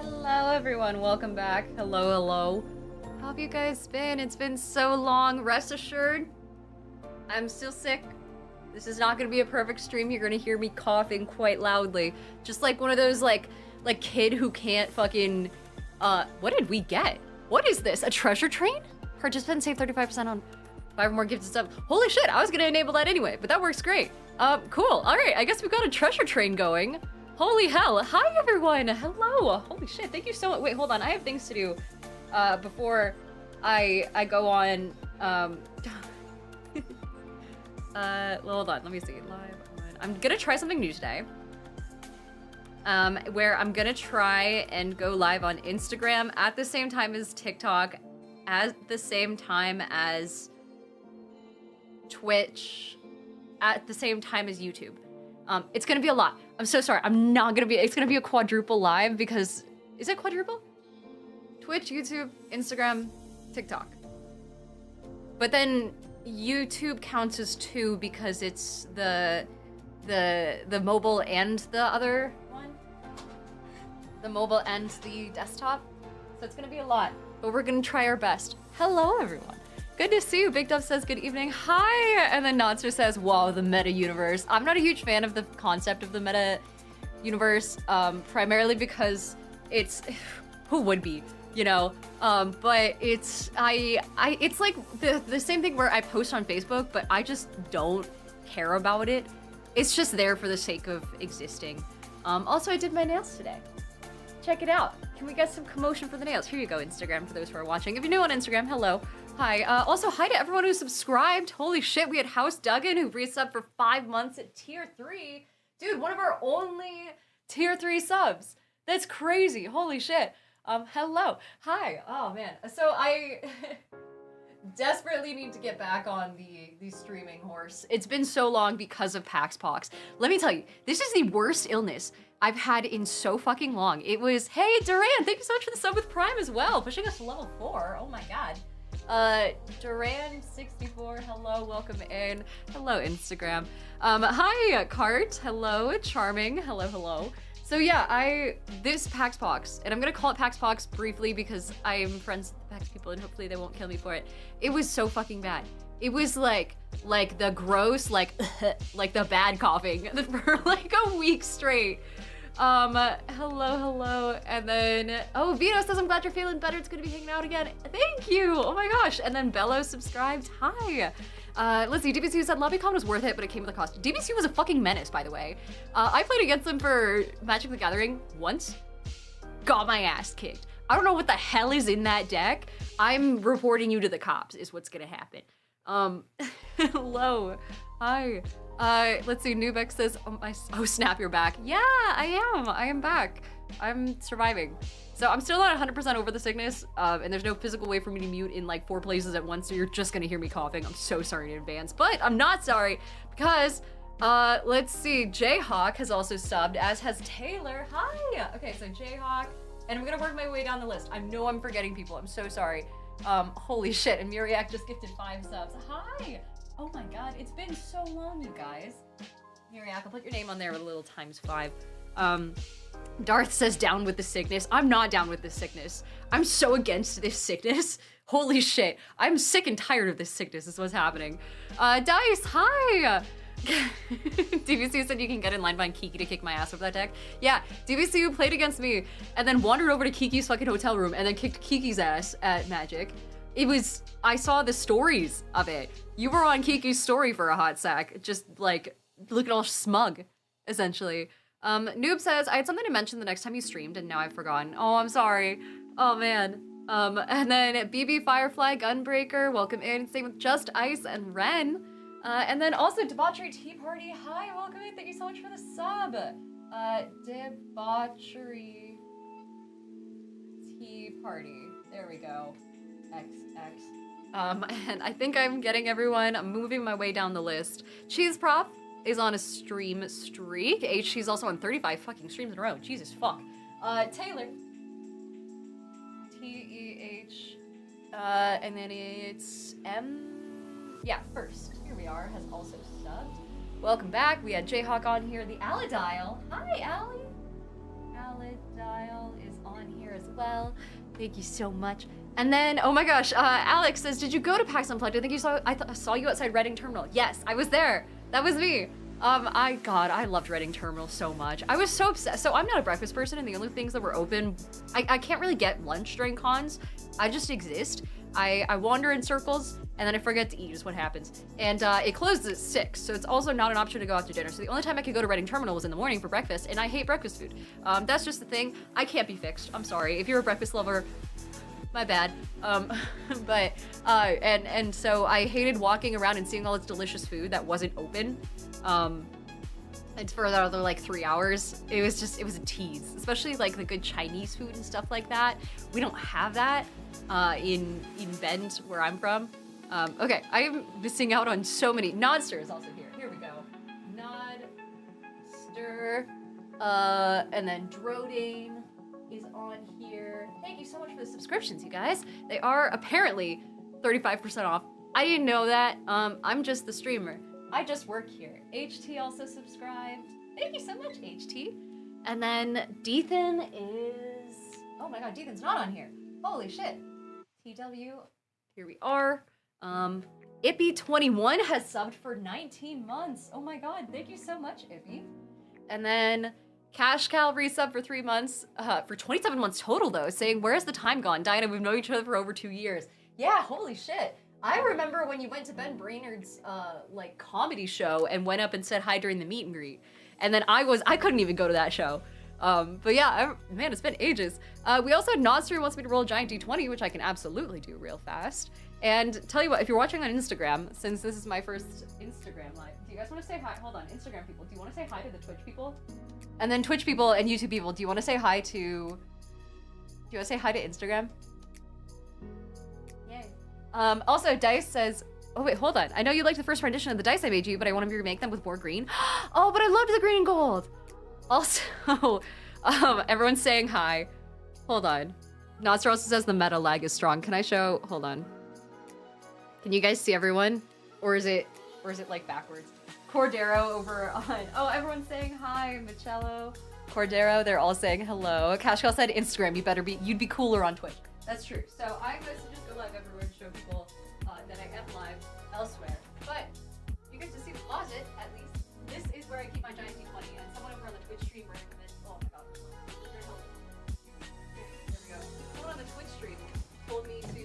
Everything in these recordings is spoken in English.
Hello everyone, welcome back. Hello, hello. How have you guys been? It's been so long. Rest assured, I'm still sick. This is not gonna be a perfect stream. You're gonna hear me coughing quite loudly. Just like one of those like kid who can't fucking, what did we get? What is this, a treasure train? Participants save 35% on 5 more gifted stuff. Holy shit, I was gonna enable that anyway, but that works great. Cool, all right, I guess we've got a treasure train going. Holy hell, hi everyone, hello. Holy shit, thank you so much. Wait, hold on, I have things to do before I go on, hold on, let me see, live on. I'm gonna try something new today. Where I'm gonna try and go live on Instagram at the same time as TikTok, at the same time as Twitch, at the same time as YouTube. It's gonna be a lot. I'm so sorry. I'm not gonna be, it's gonna be a quadruple live because, is it quadruple? Twitch, YouTube, Instagram, TikTok. But then YouTube counts as 2 because it's the mobile and the other one. The mobile and the desktop. So it's gonna be a lot, but we're gonna try our best. Hello, everyone. Good to see you. Big Dove says good evening. Hi! And then Nonster says, wow, the meta universe. I'm not a huge fan of the concept of the meta universe, primarily because it's, who would be, you know? But it's, it's like the same thing where I post on Facebook, but I just don't care about it. It's just there for the sake of existing. Also, I did my nails today. Check it out. Can we get some commotion for the nails? Here you go, Instagram, for those who are watching. If you're new on Instagram, hello. Hi. Also, hi to everyone who subscribed. Holy shit, we had House Duggan who resubbed for 5 months at tier 3. Dude, one of our only tier 3 subs. That's crazy. Holy shit. Hello. Hi. Oh, man. So I desperately need to get back on the streaming horse. It's been so long because of PaxPox. Let me tell you, this is the worst illness I've had in so fucking long. It was, hey, Duran, thank you so much for the sub with Prime as well, pushing us to level 4. Oh my god. Duran64, hello, welcome in. Hello, Instagram. Hi, Cart, hello, Charming, hello, hello. So yeah, this PaxPox, and I'm gonna call it PaxPox briefly because I'm friends with the Pax people and hopefully they won't kill me for it. It was so fucking bad. It was like the gross, like the bad coughing for like a week straight. Hello, and then, oh, Vito says, I'm glad you're feeling better, it's good to be hanging out again. Thank you, oh my gosh. And then Bello subscribed, hi. Let's see, DBCU said LobbyCon was worth it, but it came with a cost. DBCU was a fucking menace, by the way. I played against them for Magic the Gathering once, got my ass kicked. I don't know what the hell is in that deck. I'm reporting you to the cops, is what's gonna happen. Hello, hi. Let's see, Nubeck says, oh snap, you're back. Yeah, I am back. I'm surviving. So I'm still not 100% over the sickness, and there's no physical way for me to mute in like 4 places at once, so you're just gonna hear me coughing. I'm so sorry in advance, but I'm not sorry because, let's see, Jayhawk has also subbed, as has Taylor. Hi! Okay, so Jayhawk, and I'm gonna work my way down the list. I know I'm forgetting people, I'm so sorry. Holy shit, and Miriak just gifted 5 subs. Hi! Oh my god, it's been so long, you guys. Miriak, I'll put your name on there with a little ×5. Darth says down with the sickness. I'm not down with this sickness. I'm so against this sickness. Holy shit. I'm sick and tired of this sickness is what's happening. Dice, hi! DVCU said you can get in line behind Kiki to kick my ass over that deck. Yeah, DVCU played against me and then wandered over to Kiki's fucking hotel room and then kicked Kiki's ass at Magic. It was, I saw the stories of it. You were on Kiki's story for a hot sec, just like looking all smug, essentially. Noob says, I had something to mention the next time you streamed and now I've forgotten. Oh, I'm sorry. Oh man. And then BB Firefly Gunbreaker, welcome in. Same with Just Ice and Ren. And then also Debauchery Tea Party. Hi, welcome in. Thank you so much for the sub. Debauchery Tea Party. There we go. XX. And I think I'm getting everyone. I'm moving my way down the list. Cheese Prof is on a stream streak. HC's also on 35 fucking streams in a row. Jesus fuck. Taylor. T-E-H. And then it's M. Yeah, first. Here we are. Has also subbed. Welcome back. We had Jayhawk on here. The Aladial. Hi, Allie. Aladial is on well. Thank you so much. And then, oh my gosh, Alex says, did you go to PAX Unplugged? I think I saw you outside Reading Terminal. Yes, I was there. That was me. I loved Reading Terminal so much. I was so obsessed. So I'm not a breakfast person, and the only things that were open, I can't really get lunch during cons. I just exist. I wander in circles, and then I forget to eat is what happens. And it closes at 6, so it's also not an option to go out to dinner. So the only time I could go to Reading Terminal was in the morning for breakfast, and I hate breakfast food. That's just the thing. I can't be fixed. I'm sorry. If you're a breakfast lover, my bad. And so I hated walking around and seeing all this delicious food that wasn't open. And for another like 3 hours, it was a tease, especially like the good Chinese food and stuff like that. We don't have that in Bend, where I'm from. Okay, I am missing out on so many. Nodster is also here. Here we go. Nodster, and then Drodane is on here. Thank you so much for the subscriptions, you guys. They are apparently 35% off. I didn't know that. I'm just the streamer. I just work here. HT also subscribed. Thank you so much, HT. And then Deethan is... Oh my god, Deethan's not on here. Holy shit. TW, here we are. Ippy21 has subbed for 19 months. Oh my god, thank you so much, Ippy. And then Cash Cal resub for 3 months, for 27 months total though, saying, where's the time gone? Diana, we've known each other for over 2 years. Yeah, holy shit. I remember when you went to Ben Brainerd's like comedy show and went up and said hi during the meet and greet. And then I couldn't even go to that show. But yeah, man, it's been ages. We also had Nodster wants me to roll a giant D20, which I can absolutely do real fast. And tell you what, if you're watching on Instagram, since this is my first Instagram live, do you guys want to say hi? Hold on, Instagram people, do you want to say hi to the Twitch people? And then Twitch people and YouTube people, do you want to say hi to Instagram? Yay. Also, Dice says, oh wait, hold on. I know you liked the first rendition of the dice I made you, but I want to remake them with more green. Oh, but I loved the green and gold. Also, everyone's saying hi. Hold on. Nodster also says the meta lag is strong. Can I show? Hold on. Can you guys see everyone? Or is it like backwards? Cordero over on, oh, everyone's saying hi. Michello, Cordero, they're all saying hello. Cashcal said Instagram, you'd be cooler on Twitch. That's true. So I'm going to just go live everywhere and show people that I am live elsewhere. But you get to see the closet, at least. This is where I keep my giant D20, and someone over on the Twitch stream recommended, oh my god, there we go. Someone on the Twitch stream told me to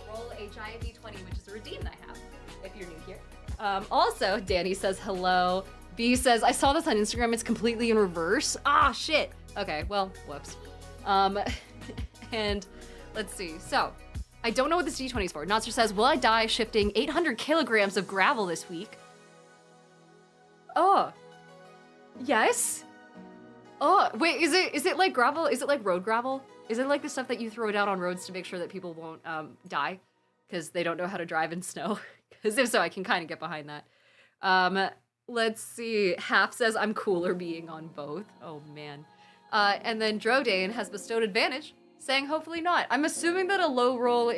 roll a giant D20, which is a redeem that I have, if you're new here. Also, Danny says hello. B says, I saw this on Instagram, it's completely in reverse. Ah, shit. Okay, well, whoops. And let's see. So, I don't know what this D20 is for. Nodster says, will I die shifting 800 kilograms of gravel this week? Oh, yes. Oh, wait, is it like gravel? Is it like road gravel? Is it like the stuff that you throw down on roads to make sure that people won't die because they don't know how to drive in snow? Because if so, I can kind of get behind that. Let's see. Half says I'm cooler being on both. Oh man. And then Drodane has bestowed advantage, saying hopefully not. I'm assuming that a low roll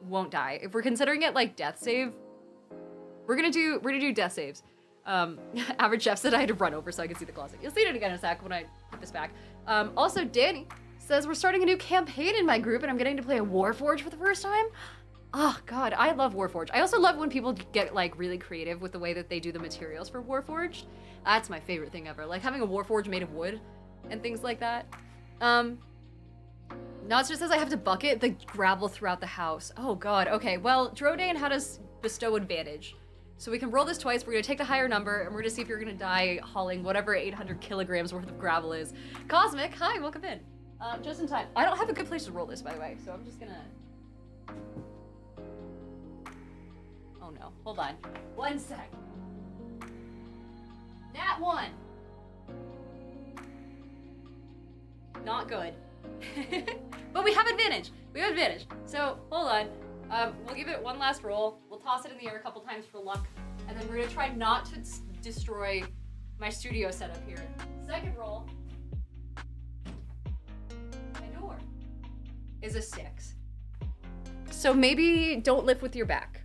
won't die. If we're considering it like death save, we're gonna do death saves. Average Chef said I had to run over so I could see the closet. You'll see it again in a sec when I put this back. Also, Danny says we're starting a new campaign in my group and I'm getting to play a Warforged for the first time. Oh god, I love Warforged. I also love when people get like really creative with the way that they do the materials for Warforged. That's my favorite thing ever. Like having a Warforged made of wood and things like that. Nodster says I have to bucket the gravel throughout the house. Oh god, okay. Well, Drodane had us bestow advantage. So we can roll this twice. We're gonna take the higher number and we're gonna see if you're gonna die hauling whatever 800 kilograms worth of gravel is. Cosmic, hi, welcome in. Just in time. I don't have a good place to roll this, by the way, so I'm just gonna... Oh no, hold on. 1 sec. Nat 1. Not good. But we have advantage. We have advantage. So, hold on. We'll give it one last roll. We'll toss it in the air a couple times for luck. And then we're gonna try not to destroy my studio setup here. Second roll. My door is a 6. So maybe don't lift with your back.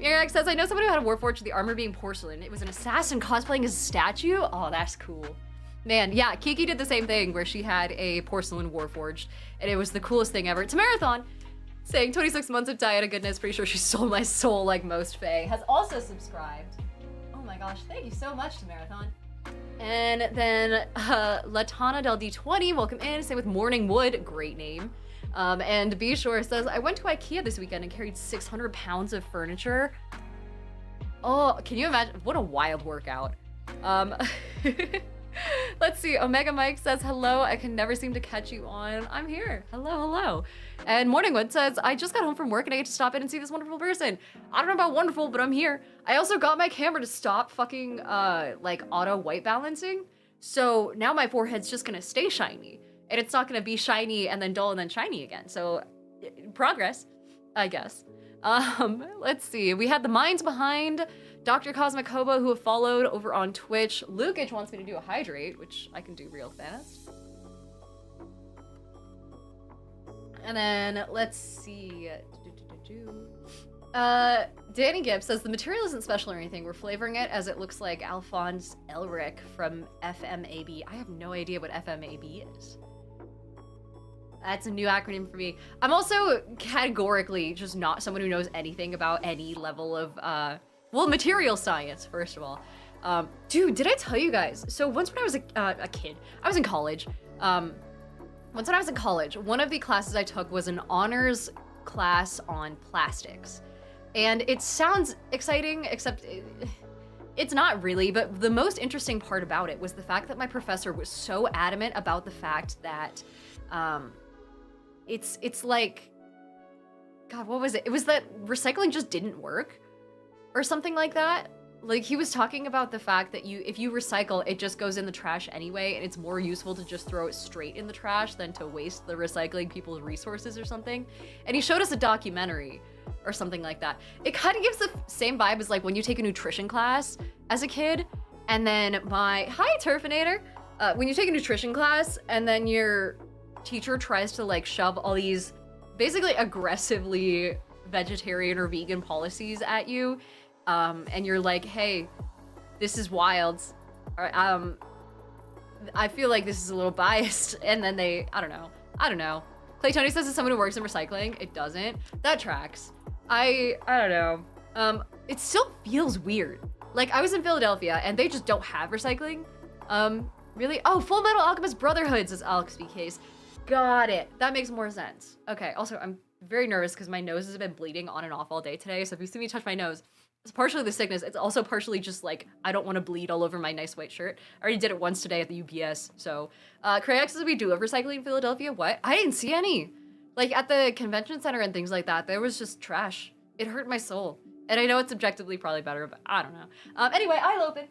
Eric says, I know someone who had a Warforged with the armor being porcelain. It was an assassin cosplaying as a statue. Oh, that's cool. Man, yeah, Kiki did the same thing where she had a porcelain warforged, and it was the coolest thing ever. It's a marathon, saying 26 months of diet of goodness. Pretty sure she stole my soul like most Faye. Has also subscribed. Oh my gosh, thank you so much to Marathon. And then Latana Del D20, welcome in. Say with Morning Wood, great name. And B Shore says, I went to IKEA this weekend and carried 600 pounds of furniture. Oh, can you imagine? What a wild workout. Let's see. Omega Mike says, hello, I can never seem to catch you on. I'm here. Hello, hello. And Morningwood says, I just got home from work and I get to stop in and see this wonderful person. I don't know about wonderful, but I'm here. I also got my camera to stop fucking like auto white balancing. So now my forehead's just gonna stay shiny. And it's not gonna be shiny and then dull and then shiny again. So progress, I guess. Let's see. We had the minds behind Dr. Cosmic Hobo who have followed over on Twitch. Lukich wants me to do a hydrate, which I can do real fast. And then let's see. Danny Gibbs says the material isn't special or anything. We're flavoring it as it looks like Alphonse Elric from FMAB. I have no idea what FMAB is. That's a new acronym for me. I'm also categorically just not someone who knows anything about any level of, well, material science, first of all. Dude, did I tell you guys? So once when I was a kid, I was in college. Once when I was in college, one of the classes I took was an honors class on plastics. And it sounds exciting, except it's not really, but the most interesting part about it was the fact that my professor was so adamant about the fact that, it's like, God, what was it? It was that recycling just didn't work or something like that. Like he was talking about the fact that if you recycle, it just goes in the trash anyway, and it's more useful to just throw it straight in the trash than to waste the recycling people's resources or something. And he showed us a documentary or something like that. It kind of gives the same vibe as like when you take a nutrition class as a kid, and then hi Turfinator, when you take a nutrition class and then your teacher tries to like shove all these basically aggressively vegetarian or vegan policies at you, and you're like, hey, this is wild, or, I feel like this is a little biased, and then I don't know. Clay Tony says it's someone who works in recycling. It doesn't. That tracks. I don't know. It still feels weird. Like I was in Philadelphia and they just don't have recycling. Really? Oh, Full Metal Alchemist Brotherhood, says Alex BKs. Got it. That makes more sense. Okay, also, I'm very nervous because my nose has been bleeding on and off all day today, so if you see me touch my nose, it's partially the sickness, it's also partially just like, I don't want to bleed all over my nice white shirt. I already did it once today at the UPS, so. Crayox says we do have recycling in Philadelphia. What? I didn't see any. Like, at the convention center and things like that, there was just trash. It hurt my soul. And I know it's objectively probably better, but I don't know. Anyway, Lopen.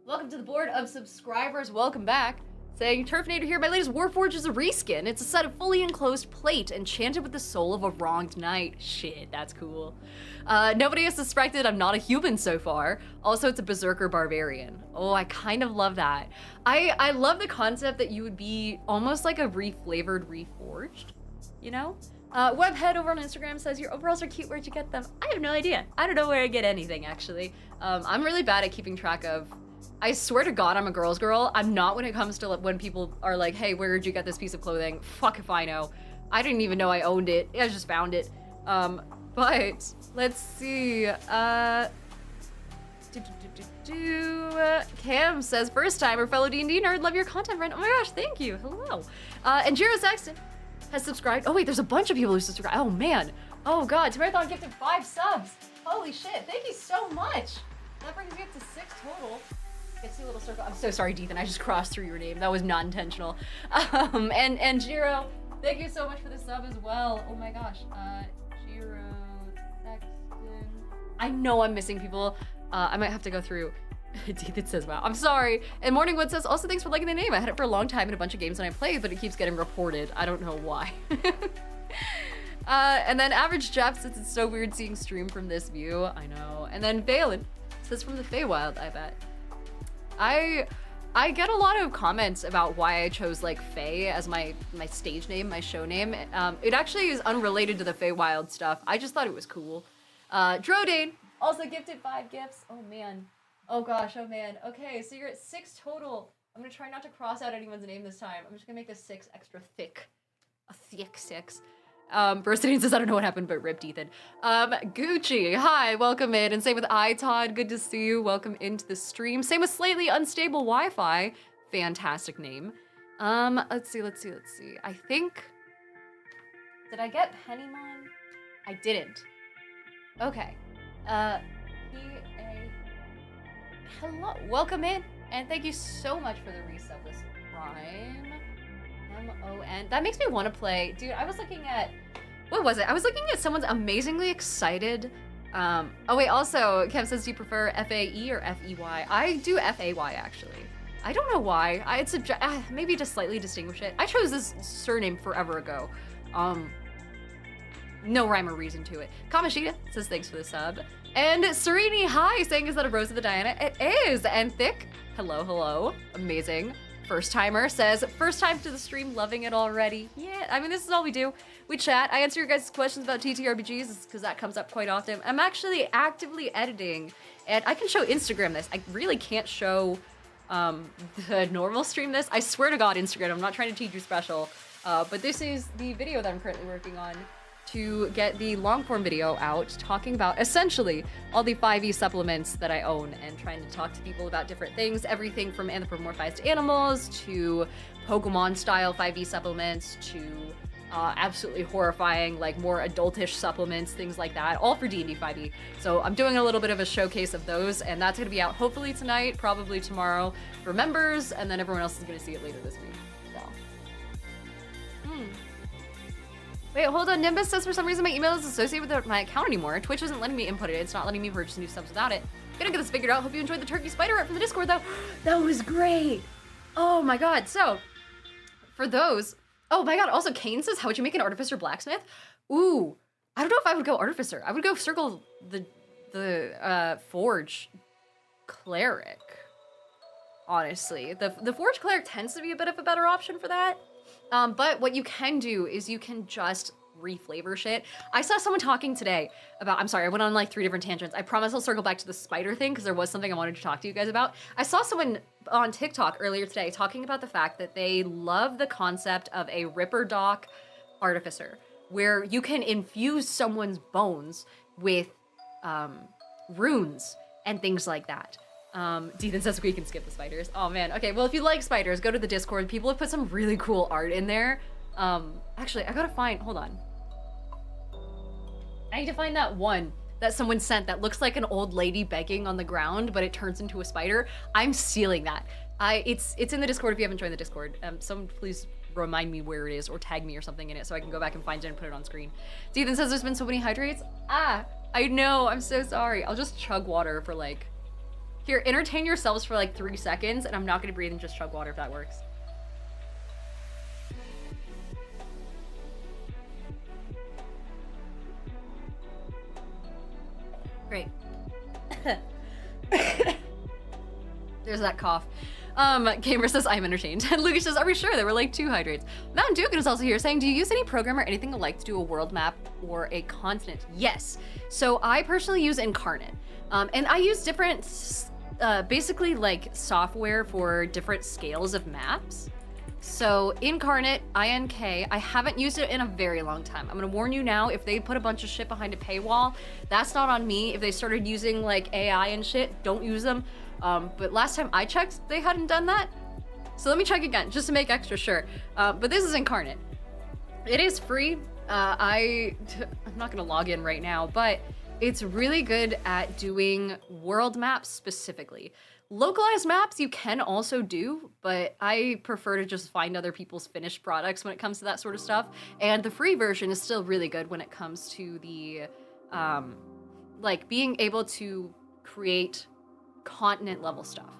Welcome to the board of subscribers. Welcome back. Saying, Turfinator here, my latest Warforged is a reskin. It's a set of fully enclosed plate enchanted with the soul of a wronged knight. Shit, that's cool. Nobody has suspected I'm not a human so far. Also, it's a berserker barbarian. Oh, I kind of love that. I love the concept that you would be almost like a reflavored Reforged, you know? Webhead over on Instagram says, your overalls are cute, where'd you get them? I have no idea. I don't know where I get anything, actually. I'm really bad at keeping track of, I swear to God, I'm a girl's girl. I'm not when it comes to when people are like, hey, where did you get this piece of clothing? Fuck if I know. I didn't even know I owned it. I just found it. But let's see. Cam says, first timer, fellow D&D nerd, love your content, friend. Oh my gosh, thank you. Hello. And Jiro Saxton has subscribed. Oh wait, there's a bunch of people who subscribe. Oh man. Oh God, Marathon gifted 5 subs. Holy shit, thank you so much. That brings me up to 6 total. Get to a little circle. I'm so sorry, Dethan. I just crossed through your name. That was not intentional. And Jiro, thank you so much for the sub as well. Oh my gosh. Jiro, Sexton. I know I'm missing people. I might have to go through. Dethan says, wow. I'm sorry. And Morningwood says, also thanks for liking the name. I had it for a long time in a bunch of games that I played, but it keeps getting reported. I don't know why. And then Average Jeff says, it's so weird seeing stream from this view. I know. And then Valen says, from the Feywild, I bet. I get a lot of comments about why I chose like Faye as my stage name, my show name. It actually is unrelated to the Feywild stuff. I just thought it was cool. Drodane also gifted 5 gifts. Oh man. Oh gosh, oh man. Okay, so you're at 6 total. I'm gonna try not to cross out anyone's name this time. I'm just gonna make this 6 extra thick. A thick 6. Burstine says, I don't know what happened, but ripped Ethan. Gucci, hi, welcome in. And same with Todd, good to see you. Welcome into the stream. Same with Slightly Unstable Wi-Fi. Fantastic name. Let's see. I think, did I get Pennymon? I didn't. Okay. P-A, hello, welcome in. And thank you so much for the resub this Prime. M-O-N. That makes me want to play. Dude, I was looking at, what was it? I was looking at someone's amazingly excited. Oh wait, also, Kev says, do you prefer F-A-E or F-E-Y? I do F-A-Y actually. I don't know why. It's maybe to slightly distinguish it. I chose this surname forever ago. No rhyme or reason to it. Kamashita says, thanks for the sub. And Serini, hi, saying, is that a Rose of the Diana? It is. And Thick, hello. Amazing. First timer says, first time to the stream, loving it already. Yeah, I mean, this is all we do. We chat. I answer your guys' questions about TTRPGs because that comes up quite often. I'm actually actively editing, and I can show Instagram this. I really can't show the normal stream this. I swear to God, Instagram, I'm not trying to teach you special, but this is the video that I'm currently working on to get the long form video out talking about essentially all the 5e supplements that I own and trying to talk to people about different things, everything from anthropomorphized animals to Pokemon style 5e supplements to absolutely horrifying, like more adultish supplements, things like that, all for D&D 5e. So I'm doing a little bit of a showcase of those, and that's gonna be out hopefully tonight, probably tomorrow for members, and then everyone else is gonna see it later this week. Wait, hold on. Nimbus says for some reason my email is associated with my account anymore. Twitch isn't letting me input it. It's not letting me purchase new subs without it. Gonna get this figured out. Hope you enjoyed the turkey spider art from the Discord though. That was great. Oh my god. So, for those, oh my god. Also, Kane says, how would you make an artificer blacksmith? Ooh, I don't know if I would go artificer. I would go circle the forge cleric. Honestly, the forge cleric tends to be a bit of a better option for that. But what you can do is you can just reflavor shit. I saw someone talking today about, I'm sorry, I went on like 3 different tangents. I promise I'll circle back to the spider thing because there was something I wanted to talk to you guys about. I saw someone on TikTok earlier today talking about the fact that they love the concept of a Ripper Doc artificer, where you can infuse someone's bones with runes and things like that. Dethan says we can skip the spiders. Oh man, okay, well if you like spiders, go to the Discord. People have put some really cool art in there. Actually, I gotta find, hold on. I need to find that one that someone sent that looks like an old lady begging on the ground, but it turns into a spider. I'm stealing that. It's in the Discord if you haven't joined the Discord. Someone please remind me where it is or tag me or something in it so I can go back and find it and put it on screen. Dethan says there's been so many hydrates. I know, I'm so sorry. I'll just chug water for like, here, entertain yourselves for like 3 seconds, and I'm not gonna breathe and just chug water if that works. Great. There's that cough. Gamer says, I'm entertained. And Lucas says, are we sure? There were like 2 hydrates. Mountain Duke is also here saying, do you use any program or anything alike to do a world map or a continent? Yes. So I personally use Incarnate. And I use different basically like software for different scales of maps. So Incarnate, INK, I haven't used it in a very long time. I'm gonna warn you now, if they put a bunch of shit behind a paywall, that's not on me. If they started using like AI and shit, don't use them. But last time I checked, they hadn't done that. So let me check again, just to make extra sure. But this is Incarnate. It is free. I'm not gonna log in right now, but it's really good at doing world maps specifically. Localized maps you can also do, but I prefer to just find other people's finished products when it comes to that sort of stuff. And the free version is still really good when it comes to the, like being able to create continent level stuff.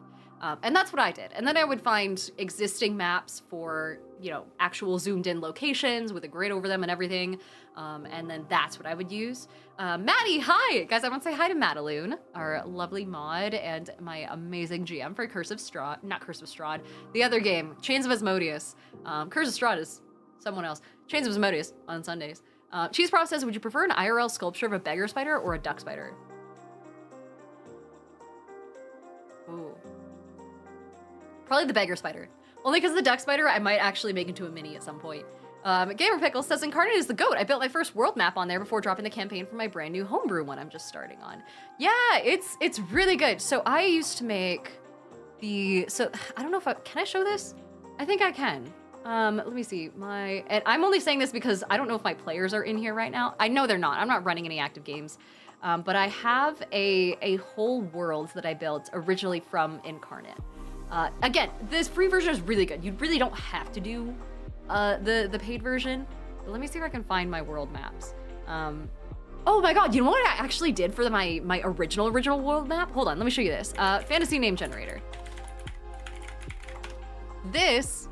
And that's what I did. And then I would find existing maps for, you know, actual zoomed in locations with a grid over them and everything. And then that's what I would use. Maddie, hi! Guys, I want to say hi to Madaloon, our lovely mod and my amazing GM for Curse of Strahd, not Curse of Strahd, the other game, Chains of Asmodeus. Curse of Strahd is someone else. Chains of Asmodeus on Sundays. Cheese Prof says, would you prefer an IRL sculpture of a beggar spider or a duck spider? Probably the beggar spider. Only because the duck spider I might actually make into a mini at some point. Gamer Pickle says Incarnate is the GOAT. I built my first world map on there before dropping the campaign for my brand new homebrew one I'm just starting on. Yeah, it's really good. So I used to make I don't know if can I show this? I think I can. Let me see and I'm only saying this because I don't know if my players are in here right now. I know they're not. I'm not running any active games. But I have a whole world that I built originally from Incarnate. Again, this free version is really good. You really don't have to do the paid version. But let me see if I can find my world maps. Oh my god, you know what I actually did for my original world map? Hold on, let me show you this. Fantasy name generator. This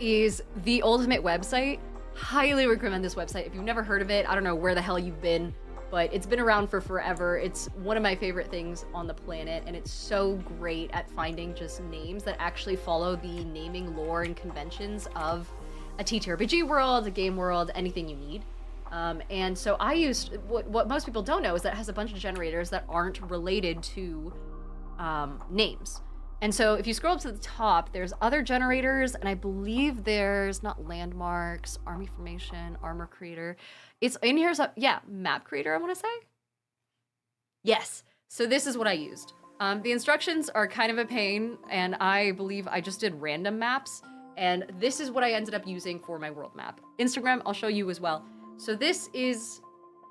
is the ultimate website. Highly recommend this website. If you've never heard of it, I don't know where the hell you've been, but it's been around for forever. It's one of my favorite things on the planet, and it's so great at finding just names that actually follow the naming lore and conventions of a TTRPG world, a game world, anything you need. And so I used, what most people don't know is that it has a bunch of generators that aren't related to names. And so if you scroll up to the top, there's other generators, and I believe there's not landmarks, army formation, armor creator. It's in here, so yeah, map creator, I wanna say? Yes, so this is what I used. The instructions are kind of a pain, and I believe I just did random maps, and this is what I ended up using for my world map. Instagram, I'll show you as well. So this is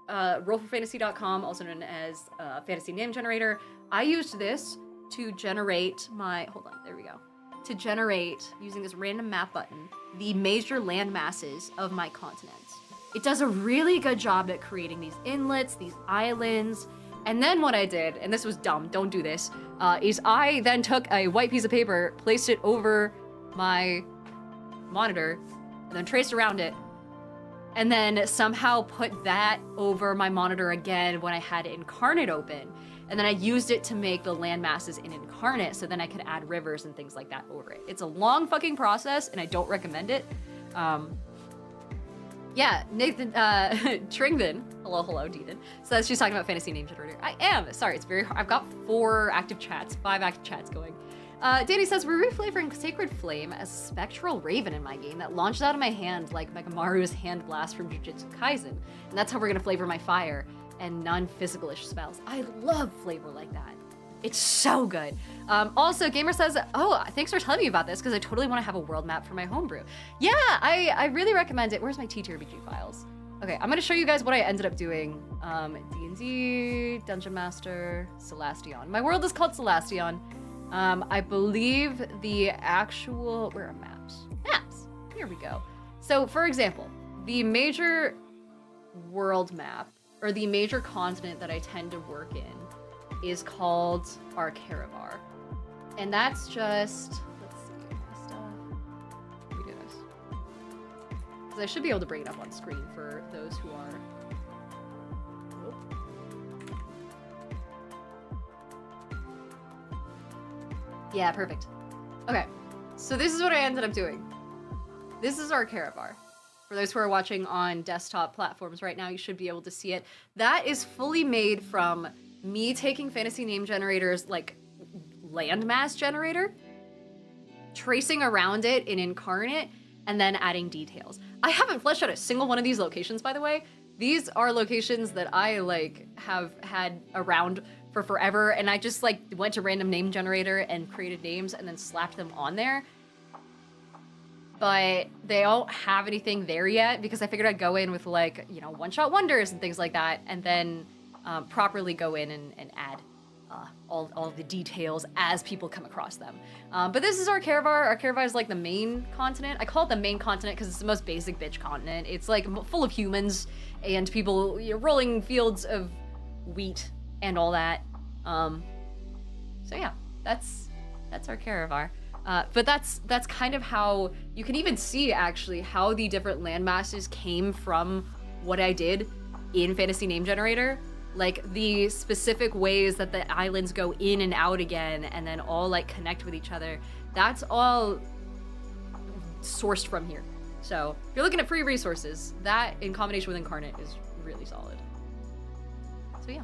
rollforfantasy.com, also known as Fantasy Name Generator. I used this to generate hold on, there we go. To generate, using this random map button, the major land masses of my continents. It does a really good job at creating these inlets, these islands, and then what I did, and this was dumb, don't do this, is I then took a white piece of paper, placed it over my monitor, and then traced around it, and then somehow put that over my monitor again when I had Incarnate open. And then I used it to make the land masses in Incarnate, so then I could add rivers and things like that over it. It's a long fucking process, and I don't recommend it. Yeah, Nathan, Tringden, hello, Deethan. So she's talking about Fantasy Name Generator. I am, sorry, it's very hard. I've got 5 active chats going. Danny says, we're reflavoring Sacred Flame as a spectral raven in my game that launched out of my hand like Megamaru's hand blast from Jujutsu Kaisen. And that's how we're gonna flavor my fire and non-physical-ish spells. I love flavor like that. It's so good. Also, Gamer says, oh, thanks for telling me about this because I totally want to have a world map for my homebrew. Yeah, I really recommend it. Where's my TTRPG files? Okay, I'm gonna show you guys what I ended up doing. D&D, Dungeon Master, Celestion. My world is called Celestion. I believe the actual, where are maps? Maps, here we go. So for example, the major world map, or the major continent that I tend to work in is called Arkaravar. And that's just, let's see, stuff. Let me do this. Because I should be able to bring it up on screen for those who are. Yeah, perfect. Okay, so this is what I ended up doing. This is Arkaravar. For those who are watching on desktop platforms right now, you should be able to see it. That is fully made from me taking Fantasy Name Generator's like landmass generator, tracing around it in Incarnate, and then adding details. I haven't fleshed out a single one of these locations, by the way. These are locations that I like have had around for forever, and I just like went to random name generator and created names and then slapped them on there. But they don't have anything there yet because I figured I'd go in with like, you know, one-shot wonders and things like that, and then properly go in and add all of the details as people come across them. But this is Arkaravar. Arkaravar is like the main continent. I call it the main continent because it's the most basic bitch continent. It's like full of humans and people, you know, rolling fields of wheat and all that. So yeah, that's Arkaravar. But that's kind of how you can even see actually how the different land masses came from what I did in Fantasy Name Generator. Like the specific ways that the islands go in and out again and then all like connect with each other. That's all sourced from here. So if you're looking at free resources, that in combination with Incarnate is really solid. So yeah.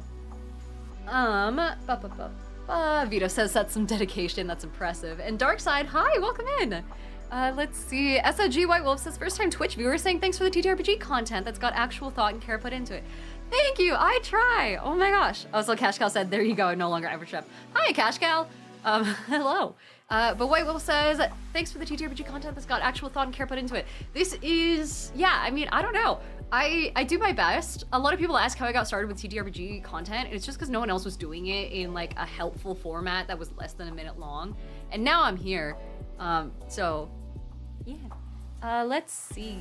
Vito says that's some dedication. That's impressive. And Darkside, hi, welcome in. Let's see. SOG White Wolf says first time Twitch viewer saying thanks for the TTRPG content that's got actual thought and care put into it. Thank you. I try. Oh my gosh. Oh, so Cash Cow said, there you go. No longer Evershep. Hi, Cash Cow. Hello. But White Wolf says, thanks for the TTRPG content that's got actual thought and care put into it. This is, yeah, I mean, I don't know. I do my best. A lot of people ask how I got started with TTRPG content, and it's just because no one else was doing it in like a helpful format that was less than a minute long. And now I'm here. So, yeah. Let's see.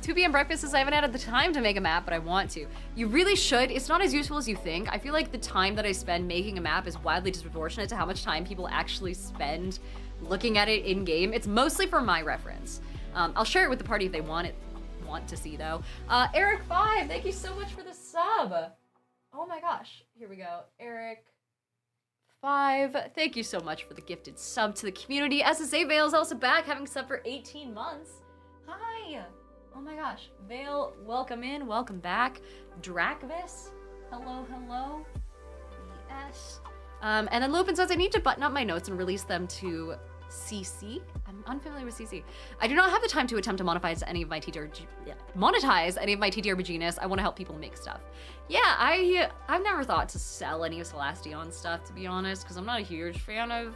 2 p.m. breakfast says I haven't had the time to make a map, but I want to. You really should. It's not as useful as you think. I feel like the time that I spend making a map is wildly disproportionate to how much time people actually spend looking at it in game. It's mostly for my reference. I'll share it with the party if they want to see though. Eric5, thank you so much for the sub. Oh my gosh, here we go. Eric5, thank you so much for the gifted sub to the community. SSA Vale is also back, having sub for 18 months. Hi. Oh my gosh. Vale, welcome in, welcome back. Drakvis, hello, hello. Yes. And then Lupin says, I need to button up my notes and release them to CC. I'm unfamiliar with CC. I do not have the time to attempt to monetize any of my TTRPG-ness. I want to help people make stuff. Yeah, I've never thought to sell any of Celestion stuff, to be honest, because I'm not a huge fan of...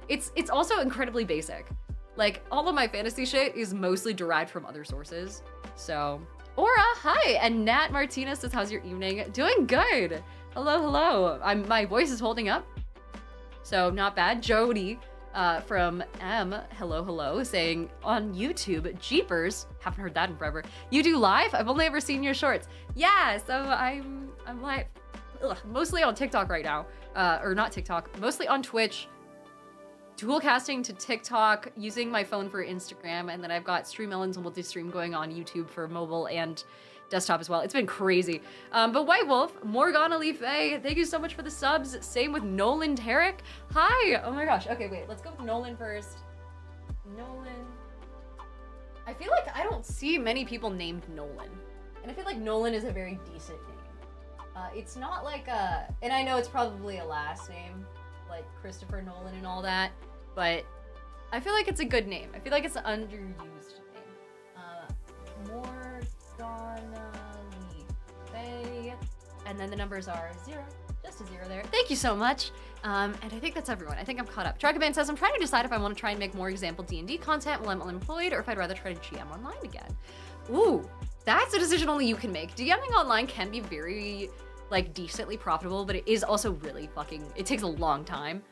It's also incredibly basic. Like, all of my fantasy shit is mostly derived from other sources. So, Aura, hi! And Nat Martinez says, how's your evening? Doing good! Hello, hello. My voice is holding up. So, not bad. Jody from M, hello, hello, saying, on YouTube, Jeepers, haven't heard that in forever. You do live? I've only ever seen your shorts. Yeah, so I'm live, mostly on TikTok right now. Or not TikTok, mostly on Twitch. Dual casting to TikTok, using my phone for Instagram, and then I've got Stream Ellens and multi-stream going on YouTube for mobile and desktop as well. It's been crazy. But White Wolf, Morgana Lee Faye, thank you so much for the subs. Same with Nolan Tarek. Hi! Oh my gosh. Okay, wait, let's go with Nolan first. Nolan. I feel like I don't see many people named Nolan. And I feel like Nolan is a very decent name. It's not like a, and I know it's probably a last name, like Christopher Nolan and all that, but I feel like it's a good name. I feel like it's an underused name. Morgana Lee Faye, and then the numbers are 0, just a 0 there. Thank you so much. And I think that's everyone. I think I'm caught up. Trakaban says, I'm trying to decide if I want to try and make more example D&D content while I'm unemployed, or if I'd rather try to GM online again. Ooh, that's a decision only you can make. DMing online can be very, like, decently profitable, but it is also really fucking, it takes a long time.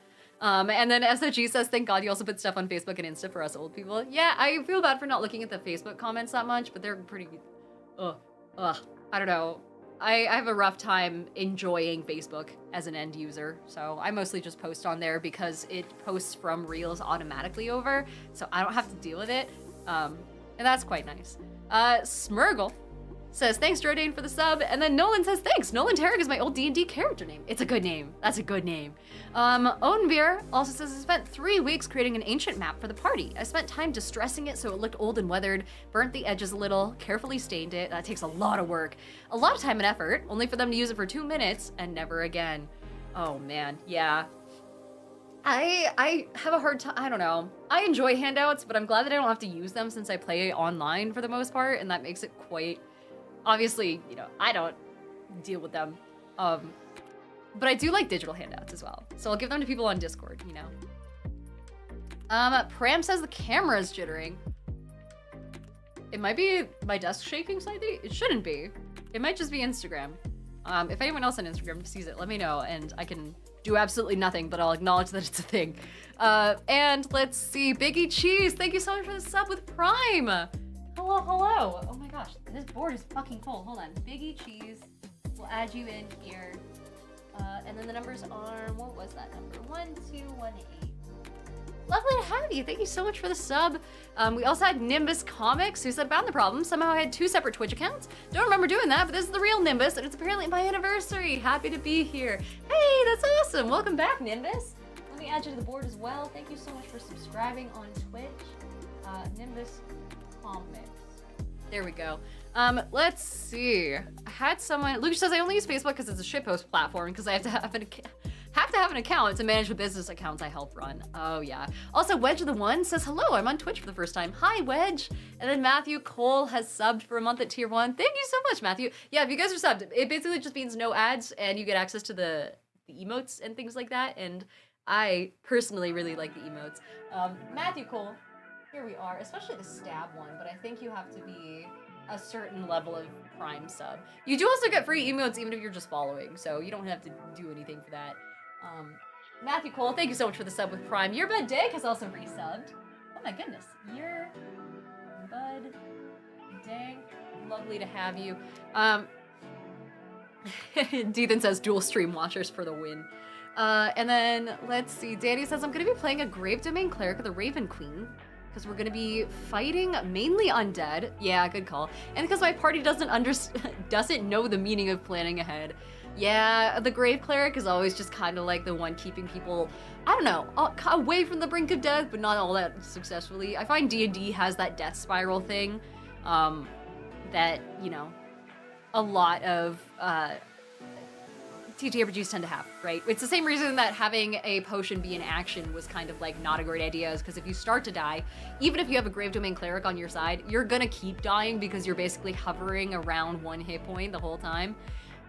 And then SOG says, thank God you also put stuff on Facebook and Insta for us old people. Yeah, I feel bad for not looking at the Facebook comments that much, but they're pretty, I don't know. I have a rough time enjoying Facebook as an end user, so I mostly just post on there because it posts from Reels automatically over, so I don't have to deal with it, and that's quite nice. Smurgle says, thanks, Jordan, for the sub. And then Nolan says, thanks. Nolan Tarek is my old D&D character name. It's a good name. That's a good name. Ownbeer also says, I spent 3 weeks creating an ancient map for the party. I spent time distressing it so it looked old and weathered, burnt the edges a little, carefully stained it. That takes a lot of work, a lot of time and effort, only for them to use it for 2 minutes and never again. Oh man, yeah. I have a hard time, I don't know. I enjoy handouts, but I'm glad that I don't have to use them since I play online for the most part, and that makes it quite... Obviously, you know, I don't deal with them, but I do like digital handouts as well. So I'll give them to people on Discord, you know. Pram says the camera is jittering. It might be my desk shaking slightly. It shouldn't be. It might just be Instagram. If anyone else on Instagram sees it, let me know, and I can do absolutely nothing, but I'll acknowledge that it's a thing. And let's see, Biggie Cheese, thank you so much for the sub with Prime. Hello, hello. Oh my gosh, this board is fucking full. Hold on. Biggie Cheese. We'll add you in here. And then the numbers are, what was that number? 1218. Lovely to have you. Thank you so much for the sub. We also had Nimbus Comics, who said, found the problem. Somehow I had 2 separate Twitch accounts. Don't remember doing that, but this is the real Nimbus, and it's apparently my anniversary. Happy to be here. Hey, that's awesome. Welcome back, Nimbus. Let me add you to the board as well. Thank you so much for subscribing on Twitch. Nimbus Comics. There we go. Let's see. I had someone, Luke says, I only use Facebook because it's a shitpost platform because I have to have Have to have an account to manage the business accounts I help run. Oh yeah. Also, Wedge the One says, hello, I'm on Twitch for the first time. Hi, Wedge. And then Matthew Cole has subbed for a month at tier 1. Thank you so much, Matthew. Yeah, if you guys are subbed, it basically just means no ads and you get access to the emotes and things like that. And I personally really like the emotes. Matthew Cole, here we are, especially the stab one, but I think you have to be a certain level of Prime sub. You do also get free emotes even if you're just following, so you don't have to do anything for that. Matthew Cole, thank you so much for the sub with Prime. Your Bud Dag has also resubbed. Oh my goodness. Your Bud Dag. Lovely to have you. Deethan says dual stream watchers for the win. And then let's see. Danny says I'm gonna be playing a Grave Domain Cleric of the Raven Queen because we're gonna be fighting mainly undead. Yeah, good call. And because my party doesn't know the meaning of planning ahead. Yeah, the Grave Cleric is always just kind of like the one keeping people, I don't know, away from the brink of death, but not all that successfully. I find D&D has that death spiral thing that, you know, a lot of TTRPGs tend to have, right? It's the same reason that having a potion be an action was kind of like not a great idea, is because if you start to die, even if you have a Grave Domain Cleric on your side, you're gonna keep dying because you're basically hovering around 1 hit point the whole time.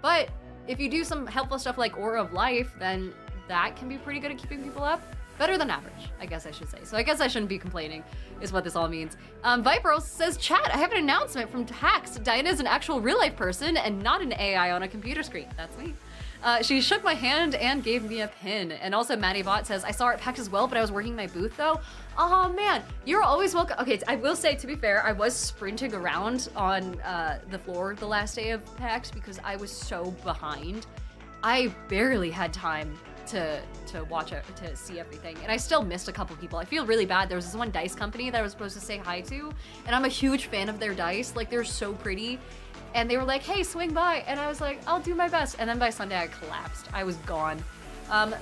But if you do some helpful stuff like Aura of Life, then that can be pretty good at keeping people up. Better than average, I guess I should say. So I guess I shouldn't be complaining, is what this all means. Viper says, chat, I have an announcement from Hax. Diana is an actual real-life person and not an AI on a computer screen. That's me. She shook my hand and gave me a pin. And also Maddie Bot says, I saw her at PAX as well, but I was working my booth though. Oh man, you're always welcome. Okay, I will say, to be fair, I was sprinting around on the floor the last day of PAX because I was so behind. I barely had time to watch it, to see everything. And I still missed a couple people. I feel really bad. There was this one dice company that I was supposed to say hi to, and I'm a huge fan of their dice. Like, they're so pretty. And they were like, hey, swing by. And I was like, I'll do my best. And then by Sunday, I collapsed. I was gone.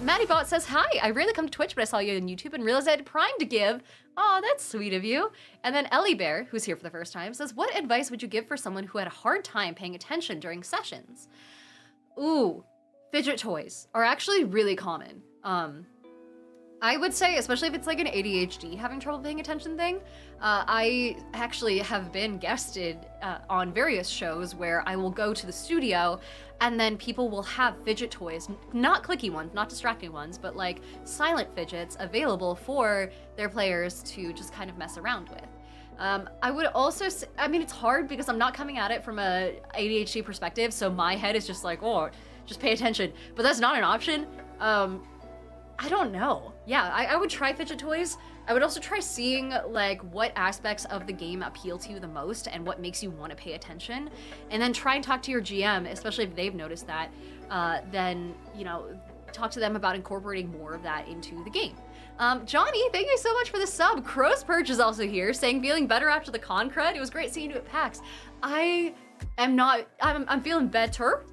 Maddie Bot says, hi, I rarely come to Twitch, but I saw you on YouTube and realized I had Prime to give. Oh, that's sweet of you. And then Ellie Bear, who's here for the first time, says, what advice would you give for someone who had a hard time paying attention during sessions? Ooh, fidget toys are actually really common. I would say, especially if it's like an ADHD having trouble paying attention thing, I actually have been guested on various shows where I will go to the studio and then people will have fidget toys, not clicky ones, not distracting ones, but like silent fidgets available for their players to just kind of mess around with. I would also say, I mean, it's hard because I'm not coming at it from a ADHD perspective, so my head is just like, oh, just pay attention. But that's not an option. I don't know. Yeah, I would try fidget toys. I would also try seeing like what aspects of the game appeal to you the most and what makes you want to pay attention. And then try and talk to your GM, especially if they've noticed that, then, you know, talk to them about incorporating more of that into the game. Johnny, thank you so much for the sub. Crow's Perch is also here saying, feeling better after the con crud. It was great seeing you at PAX. I'm feeling better.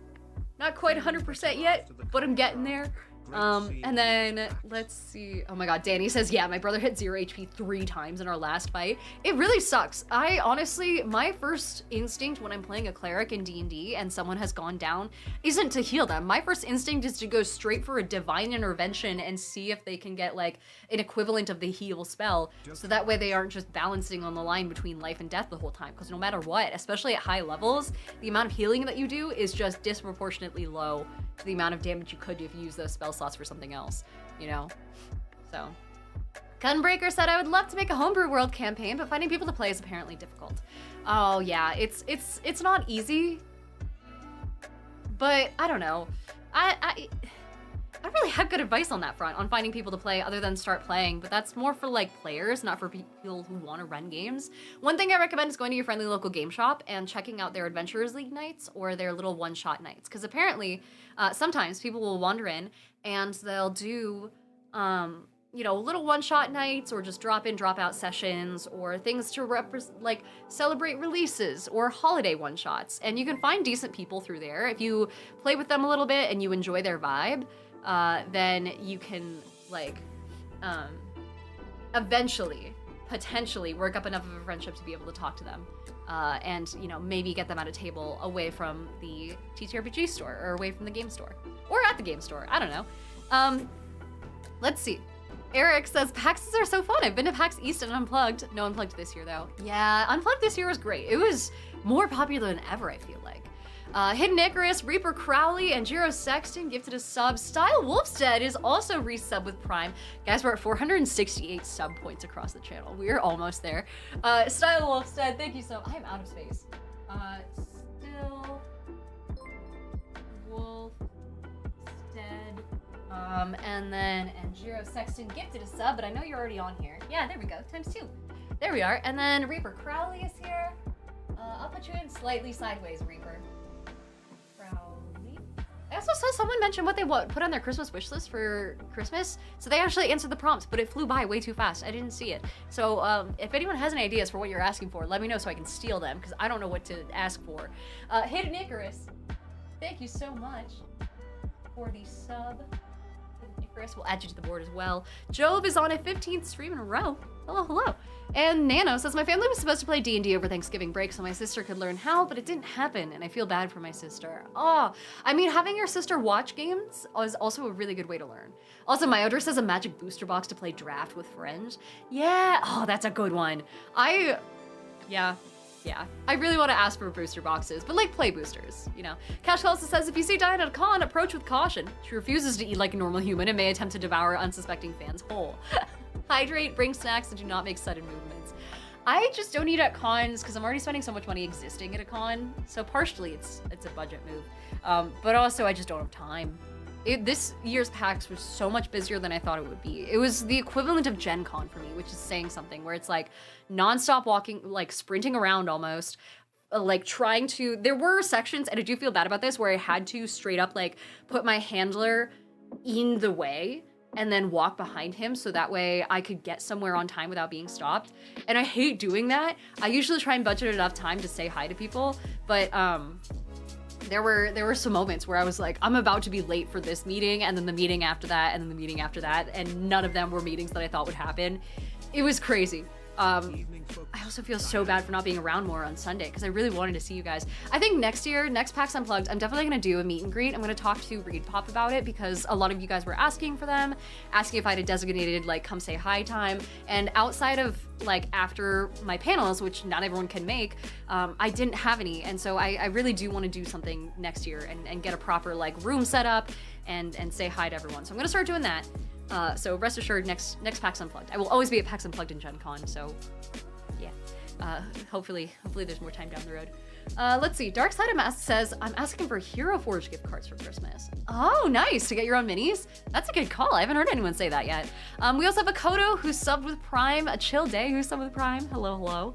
Not quite 100% yet, but I'm getting there. And then let's see. Oh my god, Danny says, yeah, my brother hit 0 HP 3 times in our last fight. It really sucks. I honestly, my first instinct when I'm playing a cleric in D&D and someone has gone down isn't to heal them. My first instinct is to go straight for a divine intervention and see if they can get like an equivalent of the heal spell, so that way they aren't just balancing on the line between life and death the whole time. Because no matter what, especially at high levels, the amount of healing that you do is just disproportionately low to the amount of damage you could do if you use those spell slots for something else, you know? So. Gunbreaker said, I would love to make a homebrew world campaign, but finding people to play is apparently difficult. Oh yeah, it's not easy, but I don't know. I don't really have good advice on that front, on finding people to play other than start playing, but that's more for like players, not for people who want to run games. One thing I recommend is going to your friendly local game shop and checking out their Adventurers League nights or their little one-shot nights, because apparently sometimes people will wander in and they'll do, you know, little one-shot nights or just drop-in, drop-out sessions or things to like celebrate releases or holiday one-shots. And you can find decent people through there. If you play with them a little bit and you enjoy their vibe, then you can like eventually, potentially work up enough of a friendship to be able to talk to them, and you know, maybe get them at a table away from the TTRPG store or away from the game store or at the game store. I don't know. Let's see. Eric says, PAXs are so fun. I've been to PAX East and Unplugged. No Unplugged this year, though. Yeah, Unplugged this year was great. It was more popular than ever, I feel like. Hidden Icarus, Reaper Crowley, and Jiro Sexton gifted a sub. Style Wolfstead is also resub with Prime. Guys, we're at 468 sub points across the channel. We are almost there. Style Wolfstead, thank you so much. I'm out of space. Still Wolfstead. And Jiro Sexton gifted a sub, but I know you're already on here. Yeah, there we go, ×2. There we are. And then Reaper Crowley is here. I'll put you in slightly sideways, Reaper. Crowley. I also saw someone mention what they put on their Christmas wish list for Christmas. So they actually answered the prompts, but it flew by way too fast. I didn't see it. So if anyone has any ideas for what you're asking for, let me know so I can steal them, because I don't know what to ask for. Hidden Icarus, thank you so much for the sub. Icarus, we'll add you to the board as well. Jove is on a 15th stream in a row. Hello, hello. And Nano says, my family was supposed to play D&D over Thanksgiving break so my sister could learn how, but it didn't happen, and I feel bad for my sister. Oh, I mean, having your sister watch games is also a really good way to learn. Also, Myodra says a magic booster box to play draft with friends. Yeah, oh, that's a good one. Yeah, I really want to ask for booster boxes, but like play boosters, you know. Cash also says, if you see Diana at a con, approach with caution. She refuses to eat like a normal human and may attempt to devour unsuspecting fans whole. Hydrate, bring snacks, and do not make sudden movements. I just don't eat at cons because I'm already spending so much money existing at a con, so partially it's a budget move. But also I just don't have time. This year's PAX was so much busier than I thought it would be. It was the equivalent of Gen Con for me, which is saying something, where it's like nonstop walking, like sprinting around almost, like trying to, there were sections, and I do feel bad about this, where I had to straight up like put my handler in the way and then walk behind him so that way I could get somewhere on time without being stopped. And I hate doing that. I usually try and budget enough time to say hi to people, but there were some moments where I was like, I'm about to be late for this meeting, and then the meeting after that, and then the meeting after that, and none of them were meetings that I thought would happen. It was crazy. I also feel so bad for not being around more on Sunday because I really wanted to see you guys. I think next year, next PAX Unplugged, I'm definitely going to do a meet and greet. I'm going to talk to Reed Pop about it because a lot of you guys were asking for them, asking if I had a designated like come say hi time. And outside of like after my panels, which not everyone can make, I didn't have any. And so I really do want to do something next year and get a proper like room set up and say hi to everyone. So I'm going to start doing that. So rest assured, next PAX Unplugged. I will always be at PAX Unplugged in Gen Con, so yeah. Hopefully there's more time down the road. Let's see, Dark Side of Mask says, I'm asking for Hero Forge gift cards for Christmas. Oh, nice, to get your own minis? That's a good call, I haven't heard anyone say that yet. We also have a Kodo who subbed with Prime, a Chill Day who subbed with Prime, hello, hello.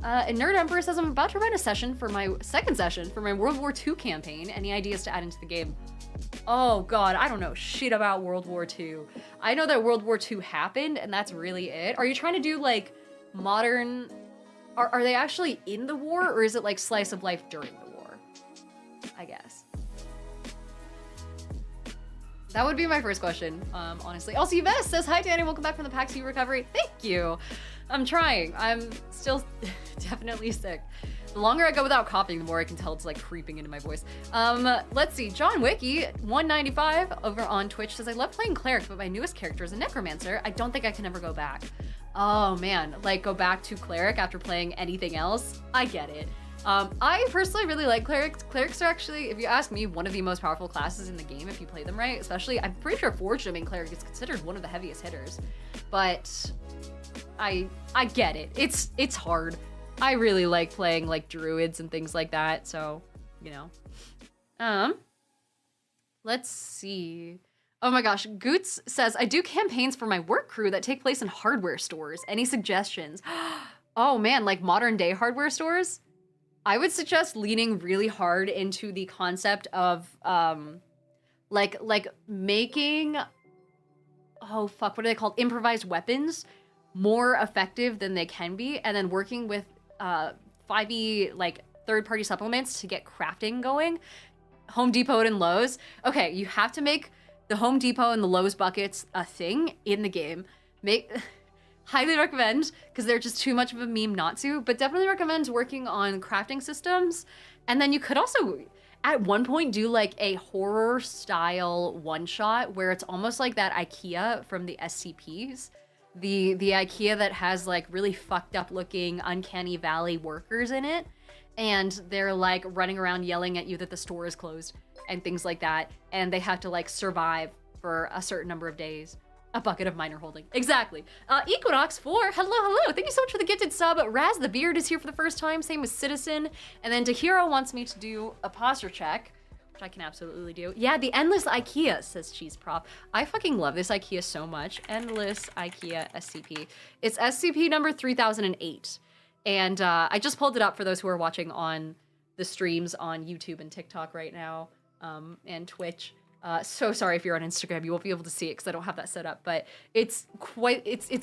And Nerd Emperor says, I'm about to run a session for my second session for my World War II campaign. Any ideas to add into the game? Oh god, I don't know shit about World War II. I know that World War II happened and that's really it. Are you trying to do like modern, are they actually in the war or is it like slice of life during the war? I guess. That would be my first question, honestly. Also, Yves says, hi Danny, welcome back from the PAX U recovery. Thank you. I'm trying. I'm still definitely sick. The longer I go without coughing, the more I can tell it's like creeping into my voice. Let's see, John Wiki, 195 over on Twitch says, I love playing Cleric, but my newest character is a Necromancer. I don't think I can ever go back. Oh man, like go back to Cleric after playing anything else? I get it. I personally really like Clerics. Clerics are actually, if you ask me, one of the most powerful classes in the game if you play them right. Especially, I'm pretty sure Forged Domain Cleric is considered one of the heaviest hitters. But I get it. It's hard. I really like playing like druids and things like that, so, you know. Let's see. Oh my gosh, Goots says, I do campaigns for my work crew that take place in hardware stores. Any suggestions? Oh man, like modern day hardware stores? I would suggest leaning really hard into the concept of like making, oh fuck, what are they called? Improvised weapons more effective than they can be, and then working with 5e like third-party supplements to get crafting going. Home Depot and Lowe's. Okay, you have to make the Home Depot and the Lowe's buckets a thing in the game. Highly recommend, because they're just too much of a meme not to, but definitely recommend working on crafting systems. And then you could also, at one point do like a horror style one shot where it's almost like that IKEA from the SCPs. The IKEA that has like really fucked up looking uncanny valley workers in it, and they're like running around yelling at you that the store is closed and things like that, and they have to like survive for a certain number of days. A bucket of minor holding. Exactly. Equinox 4, hello. Thank you so much for the gifted sub. Raz the Beard is here for the first time, same with Citizen. And then Tahiro wants me to do a posture check, which I can absolutely do. Yeah, the Endless IKEA, says Cheese Prop. I fucking love this IKEA so much. Endless IKEA SCP. It's SCP number 3008. And I just pulled it up for those who are watching on the streams on YouTube and TikTok right now, and Twitch. So sorry if you're on Instagram, you won't be able to see it because I don't have that set up, but it's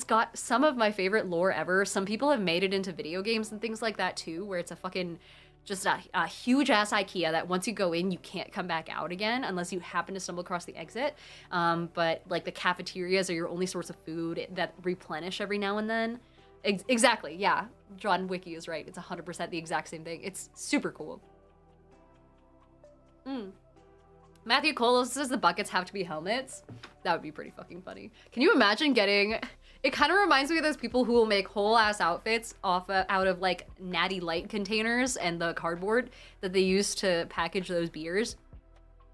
got some of my favorite lore ever. Some people have made it into video games and things like that too, where it's a fucking, just a huge ass IKEA that once you go in, you can't come back out again unless you happen to stumble across the exit. But like the cafeterias are your only source of food that replenish every now and then. Exactly, yeah. John Wiki is right. It's 100% the exact same thing. It's super cool. Matthew Cole says the buckets have to be helmets. That would be pretty fucking funny. Can you imagine getting... It kind of reminds me of those people who will make whole-ass outfits out of, like, Natty Light containers and the cardboard that they use to package those beers.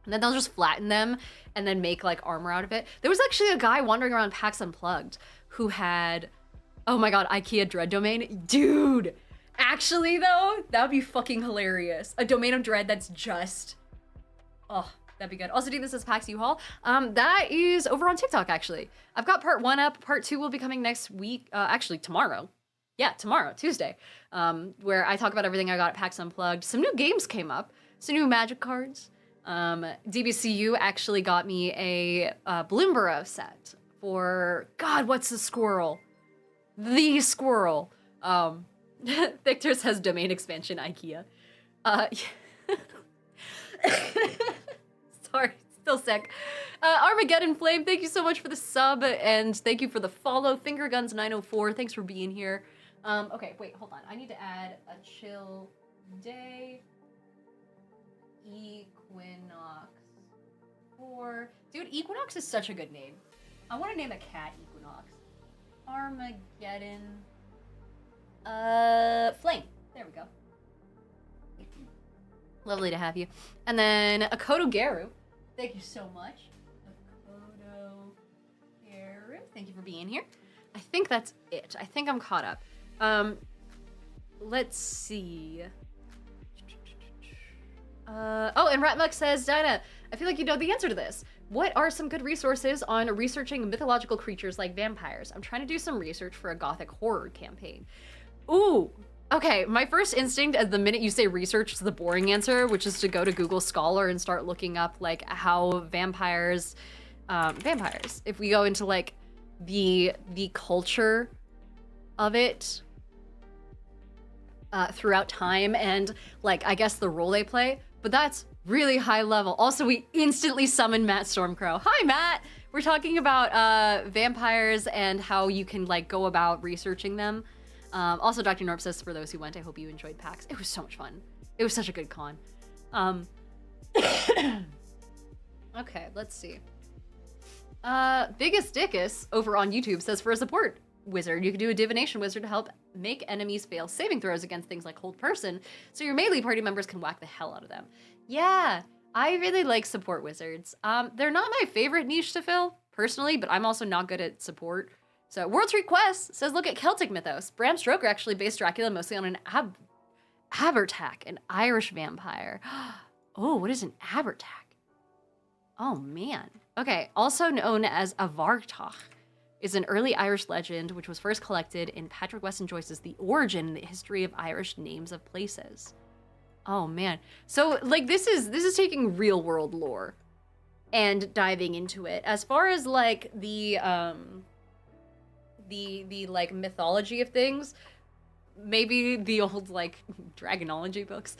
And then they'll just flatten them and then make, like, armor out of it. There was actually a guy wandering around PAX Unplugged who had... Oh my god, IKEA Dread domain. Dude! Actually, though, that would be fucking hilarious. A domain of Dread that's just... Oh... That'd be good. Also, do this as PAX U-Haul. That is over on TikTok, actually. I've got part 1 up. Part 2 will be coming next week. Actually, tomorrow. Yeah, tomorrow, Tuesday. Where I talk about everything I got at PAX Unplugged. Some new games came up. Some new Magic cards. DBCU actually got me a Bloomborough set for... God, what's the squirrel? The squirrel. Victor says domain expansion IKEA. Sorry, still sick. Armageddon Flame, thank you so much for the sub, and thank you for the follow. Fingerguns904, thanks for being here. Okay, wait, hold on. I need to add a chill day. Equinox 4. Dude, Equinox is such a good name. I want to name a cat Equinox. Armageddon. Flame. There we go. Lovely to have you. And then Akoto Garu. Thank you so much. Akoto Garu. Thank you for being here. I think that's it. I think I'm caught up. Let's see. Oh, and Ratmuck says, Dinah, I feel like you know the answer to this. What are some good resources on researching mythological creatures like vampires? I'm trying to do some research for a gothic horror campaign. Ooh. Okay, my first instinct at the minute you say research is the boring answer, which is to go to Google Scholar and start looking up like how vampires, if we go into like the culture of it throughout time and like I guess the role they play, but that's really high level. Also, we instantly summon Matt Stormcrow. Hi, Matt! We're talking about vampires and how you can like go about researching them. Also, Dr. Norp says, for those who went, I hope you enjoyed PAX. It was so much fun. It was such a good con. Okay, let's see. Biggest Dickus over on YouTube says, for a support wizard, you can do a divination wizard to help make enemies fail saving throws against things like hold person, so your melee party members can whack the hell out of them. Yeah, I really like support wizards. They're not my favorite niche to fill, personally, but I'm also not good at support. So, World's Request says, look at Celtic mythos. Bram Stoker actually based Dracula mostly on an Abertak, an Irish vampire. Oh, what is an Abertak? Oh, man. Okay, also known as a Vartach, is an early Irish legend which was first collected in Patrick Weston Joyce's The Origin and the History of Irish Names of Places. Oh, man. So, like, this is taking real-world lore and diving into it. As far as, like, the like mythology of things, maybe the old like dragonology books.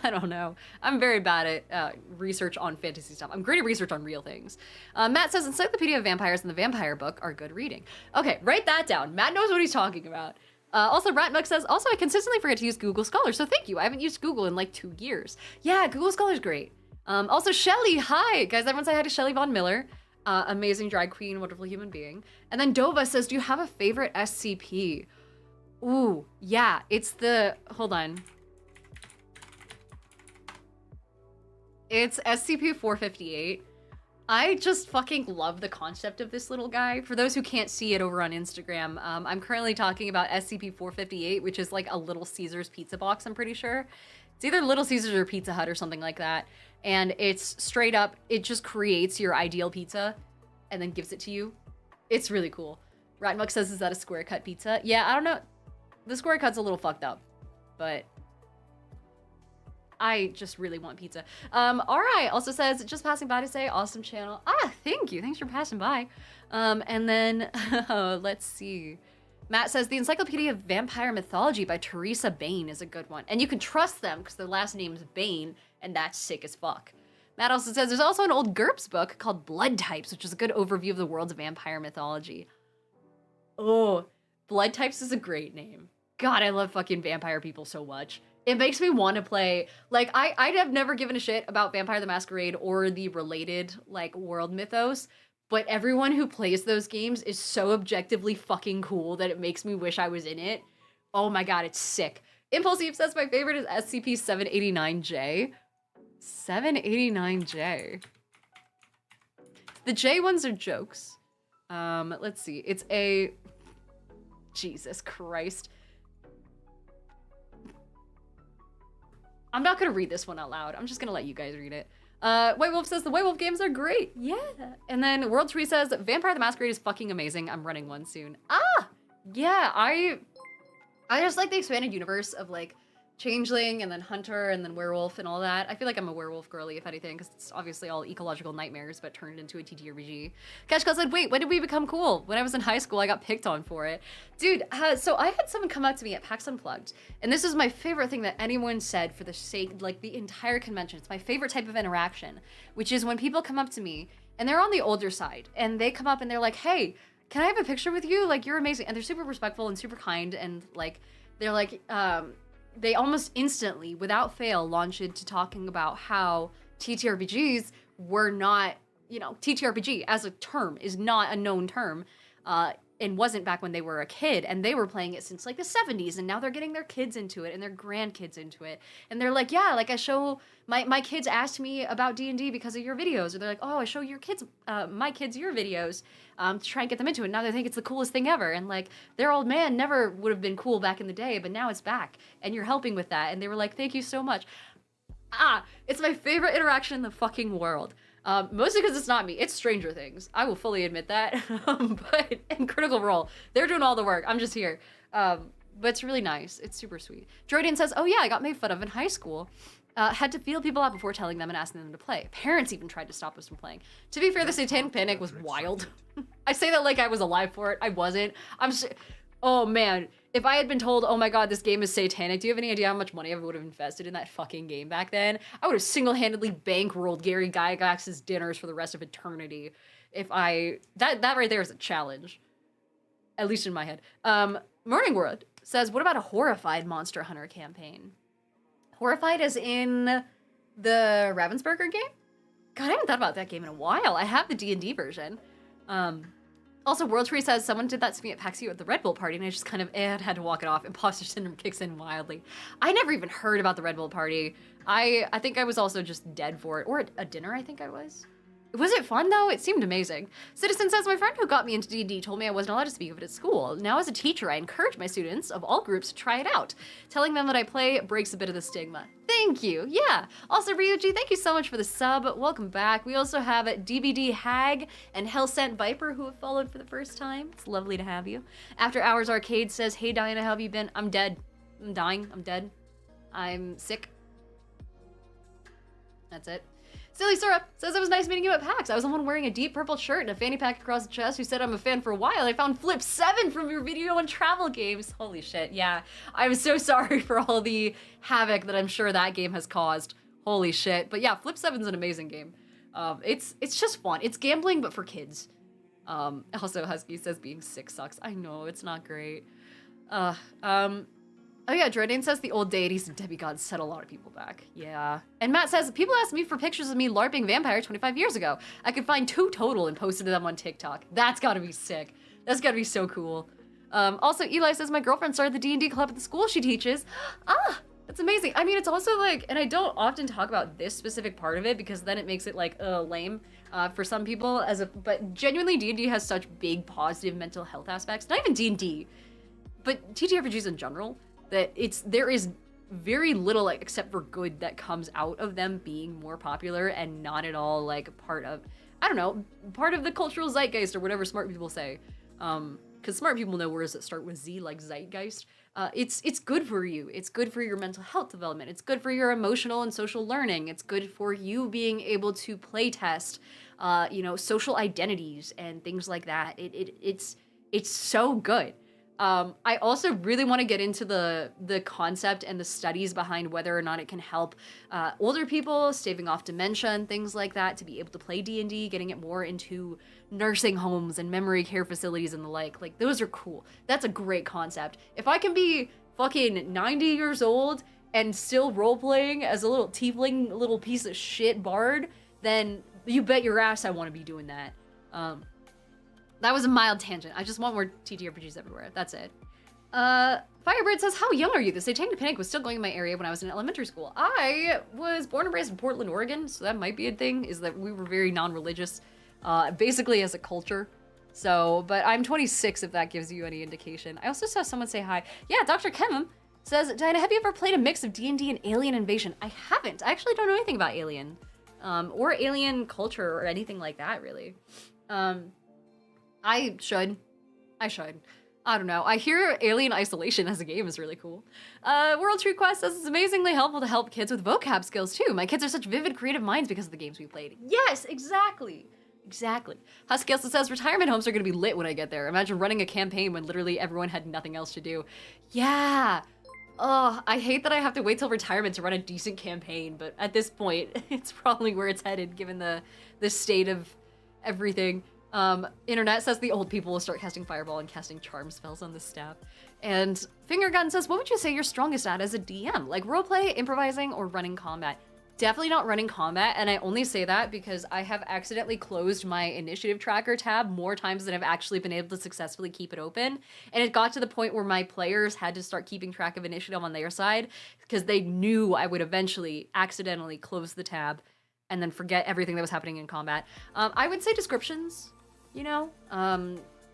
I don't know. I'm very bad at research on fantasy stuff. I'm great at research on real things. Matt says Encyclopedia of Vampires and the Vampire book are good reading. Okay, write that down. Matt knows what he's talking about. Also, Ratmuk says, also, I consistently forget to use Google Scholar, so thank you. I haven't used Google in like 2 years. Yeah, Google Scholar's great. Also, Shelly, hi. Guys, everyone say hi to Shelly Von Miller. Amazing drag queen, wonderful human being. And then Dova says, do you have a favorite SCP? Ooh, yeah, it's the, hold on. It's SCP-458. I just fucking love the concept of this little guy. For those who can't see it over on Instagram, I'm currently talking about SCP-458, which is like a Little Caesars pizza box, I'm pretty sure. It's either Little Caesars or Pizza Hut or something like that. And it's straight up, it just creates your ideal pizza and then gives it to you. It's really cool. Ratmuck says, is that a square cut pizza? Yeah, I don't know. The square cut's a little fucked up, but I just really want pizza. Alright, also says, just passing by to say, awesome channel. Ah, thank you. Thanks for passing by. And then, let's see. Matt says, the Encyclopedia of Vampire Mythology by Teresa Bain is a good one. And you can trust them because their last name's Bain, and that's sick as fuck. Matt also says, there's also an old GURPS book called Blood Types, which is a good overview of the world's vampire mythology. Oh, Blood Types is a great name. God, I love fucking vampire people so much. It makes me want to play, like, I'd have never given a shit about Vampire the Masquerade or the related, like, world mythos, but everyone who plays those games is so objectively fucking cool that it makes me wish I was in it. Oh my god, it's sick. Impulsive says my favorite is SCP-789J. 789J. The J ones are jokes. Let's see. It's a... Jesus Christ. I'm not gonna read this one out loud. I'm just gonna let you guys read it. White Wolf says the White Wolf games are great. Yeah. And then World Tree says Vampire the Masquerade is fucking amazing. I'm running one soon. Ah, yeah. I just like the expanded universe of like Changeling and then Hunter and then Werewolf and all that. I feel like I'm a werewolf girly, if anything, because it's obviously all ecological nightmares, but turned into a TTRPG. Kashkal said, wait, when did we become cool? When I was in high school, I got picked on for it. Dude, so I had someone come up to me at PAX Unplugged, and this is my favorite thing that anyone said for the sake, like the entire convention. It's my favorite type of interaction, which is when people come up to me, and they're on the older side, and they come up and they're like, hey, can I have a picture with you? Like, you're amazing. And they're super respectful and super kind, and like, they're like, they almost instantly, without fail, launch into talking about how TTRPGs were not, you know, TTRPG as a term is not a known term, and wasn't back when they were a kid, and they were playing it since like the 70s, and now they're getting their kids into it and their grandkids into it, and they're like, yeah, like I show my kids asked me about D&D because of your videos, or they're like, oh, I show your kids, my kids your videos, to try and get them into it. Now they think it's the coolest thing ever, and like their old man never would have been cool back in the day, but now it's back, and you're helping with that, and they were like, thank you so much. It's my favorite interaction in the fucking world. Mostly because it's not me, it's Stranger Things. I will fully admit that. But in Critical Role, they're doing all the work. I'm just here. But it's really nice. It's super sweet. Droidian says, oh yeah, I got made fun of in high school. Had to feel people out before telling them and asking them to play. Parents even tried to stop us from playing. To be fair, the Satanic Panic was wild. I say that like I was alive for it. I wasn't. Oh man, if I had been told, oh my god, this game is satanic, do you have any idea how much money I would have invested in that fucking game back then? I would have single-handedly bankrolled Gary Gygax's dinners for the rest of eternity if that right there is a challenge. At least in my head. Morning World says, what about a Horrified Monster Hunter campaign? Horrified as in the Ravensburger game? God, I haven't thought about that game in a while. I have the D&D version. Also, World Tree says, someone did that to me at PAX U at the Red Bull party, and I just kind of had to walk it off. Imposter syndrome kicks in wildly. I never even heard about the Red Bull party. I think I was also just dead for it. Or at a dinner, I think I was. Was it fun, though? It seemed amazing. Citizen says, my friend who got me into D&D told me I wasn't allowed to speak of it at school. Now, as a teacher, I encourage my students of all groups to try it out. Telling them that I play breaks a bit of the stigma. Thank you. Yeah. Also, Ryuji, thank you so much for the sub. Welcome back. We also have DBD Hag and Hellsent Viper who have followed for the first time. It's lovely to have you. After Hours Arcade says, hey, Diana, how have you been? I'm dead. I'm dying. I'm dead. I'm sick. That's it. Silly Syrup says, it was nice meeting you at PAX. I was the one wearing a deep purple shirt and a fanny pack across the chest who said I'm a fan for a while. I found Flip 7 from your video on travel games. Holy shit, yeah. I'm so sorry for all the havoc that I'm sure that game has caused. Holy shit. But yeah, Flip 7's an amazing game. It's just fun. It's gambling, but for kids. Also, Husky says being sick sucks. I know, it's not great. Uh, um, oh yeah, Dreadane says the old deities and demigods set a lot of people back. Yeah. And Matt says, people asked me for pictures of me LARPing vampire 25 years ago. I could find 2 total and posted them on TikTok. That's gotta be sick. That's gotta be so cool. Also, Eli says, my girlfriend started the D&D club at the school she teaches. Ah, that's amazing. I mean, it's also like, and I don't often talk about this specific part of it because then it makes it like, lame for some people but genuinely D&D has such big positive mental health aspects. Not even D&D, but TTRPGs in general, that there is very little, like, except for good that comes out of them being more popular and not at all like part of, I don't know, part of the cultural zeitgeist or whatever smart people say. Because smart people know words that start with Z, like zeitgeist. It's good for you. It's good for your mental health development. It's good for your emotional and social learning. It's good for you being able to play test, social identities and things like that. It's so good. I also really want to get into the concept and the studies behind whether or not it can help older people, staving off dementia and things like that, to be able to play D&D, getting it more into nursing homes and memory care facilities and the like. Like, those are cool. That's a great concept. If I can be fucking 90 years old and still role-playing as a little tiefling, little piece of shit bard, then you bet your ass I want to be doing that. That was a mild tangent. I just want more TTRPGs everywhere. That's it. Firebird says, how young are you? The Satanic Panic was still going in my area when I was in elementary school. I was born and raised in Portland, Oregon, so that might be a thing, is that we were very non-religious, basically as a culture. So, but I'm 26 if that gives you any indication. I also saw someone say hi. Yeah, Dr. Kevin says, Diana, have you ever played a mix of D&D and Alien Invasion? I haven't. I actually don't know anything about Alien, or Alien culture or anything like that, really. I should. I don't know. I hear Alien Isolation as a game is really cool. World True Quest says it's amazingly helpful to help kids with vocab skills too. My kids are such vivid, creative minds because of the games we played. Yes, exactly. Exactly. Husky also says retirement homes are going to be lit when I get there. Imagine running a campaign when literally everyone had nothing else to do. Yeah. Oh, I hate that I have to wait till retirement to run a decent campaign, but at this point, it's probably where it's headed given the state of everything. Internet says the old people will start casting Fireball and casting charm spells on the staff. And Fingergun says, what would you say you're strongest at as a DM? Like roleplay, improvising, or running combat? Definitely not running combat, and I only say that because I have accidentally closed my initiative tracker tab more times than I've actually been able to successfully keep it open. And it got to the point where my players had to start keeping track of initiative on their side because they knew I would eventually accidentally close the tab and then forget everything that was happening in combat. I would say descriptions. You know,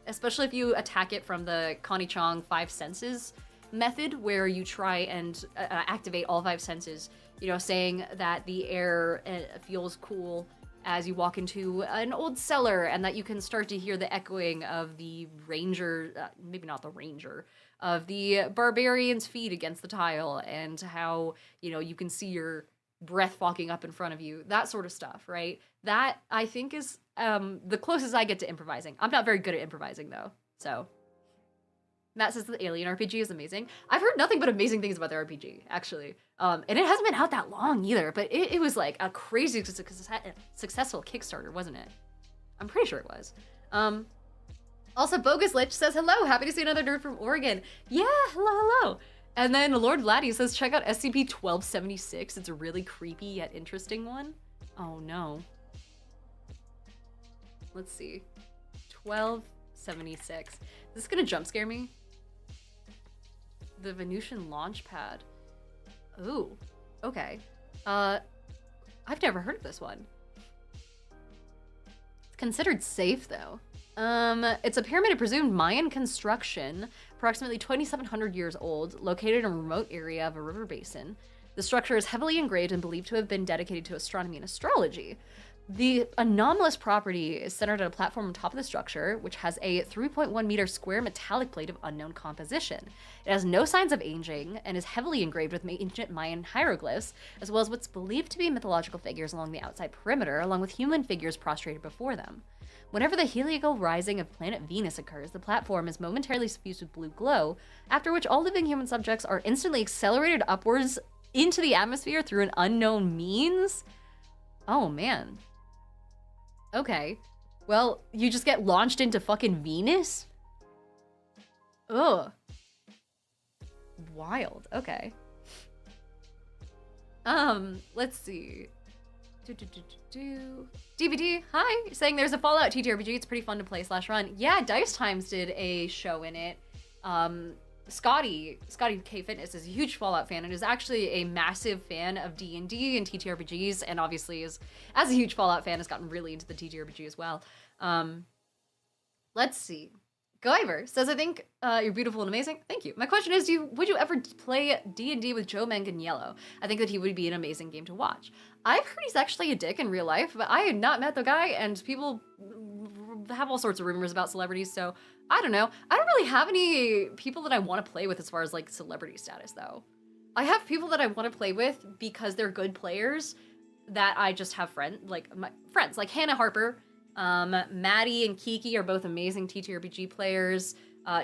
especially if you attack it from the Connie Chong 5 senses method, where you try and activate all 5 senses, you know, saying that the air feels cool as you walk into an old cellar and that you can start to hear the echoing of the ranger, maybe not the ranger, of the barbarian's feet against the tile, and how, you know, you can see your breath fogging up in front of you, that sort of stuff, right? That, I think, is the closest I get to improvising. I'm not very good at improvising, though, so. Matt says the Alien RPG is amazing. I've heard nothing but amazing things about the RPG, actually. And it hasn't been out that long, either, but it was, like, a crazy successful Kickstarter, wasn't it? I'm pretty sure it was. Also, Bogus Lich says, hello, happy to see another nerd from Oregon. Yeah, hello. And then Lord Vladdy says, check out SCP-1276. It's a really creepy yet interesting one. Oh, no. Let's see. 1276. Is this gonna jump scare me? The Venusian Launchpad. Ooh, okay. I've never heard of this one. It's considered safe, though. It's a pyramid of presumed Mayan construction, approximately 2,700 years old, located in a remote area of a river basin. The structure is heavily engraved and believed to have been dedicated to astronomy and astrology. The anomalous property is centered on a platform on top of the structure, which has a 3.1 meter square metallic plate of unknown composition. It has no signs of aging and is heavily engraved with ancient Mayan hieroglyphs, as well as what's believed to be mythological figures along the outside perimeter, along with human figures prostrated before them. Whenever the heliacal rising of planet Venus occurs, the platform is momentarily suffused with blue glow, after which all living human subjects are instantly accelerated upwards into the atmosphere through an unknown means? Oh, man. Okay. Well, you just get launched into fucking Venus? Ugh. Wild. Okay. Let's see. DVD, hi, saying there's a Fallout TTRPG. It's pretty fun to play / run. Yeah, Dice Times did a show in it. Scotty K Fitness is a huge Fallout fan and is actually a massive fan of D&D and TTRPGs, and obviously as a huge Fallout fan has gotten really into the TTRPG as well. Let's see. Guyver says, I think you're beautiful and amazing. Thank you. My question is, would you ever play D&D with Joe Manganiello? I think that he would be an amazing game to watch. I've heard he's actually a dick in real life, but I had not met the guy, and people have all sorts of rumors about celebrities, so I don't know. I don't really have any people that I want to play with as far as like celebrity status, though. I have people that I want to play with because they're good players that I just have friends, like Hannah Harper. Maddie and Kiki are both amazing TTRPG players.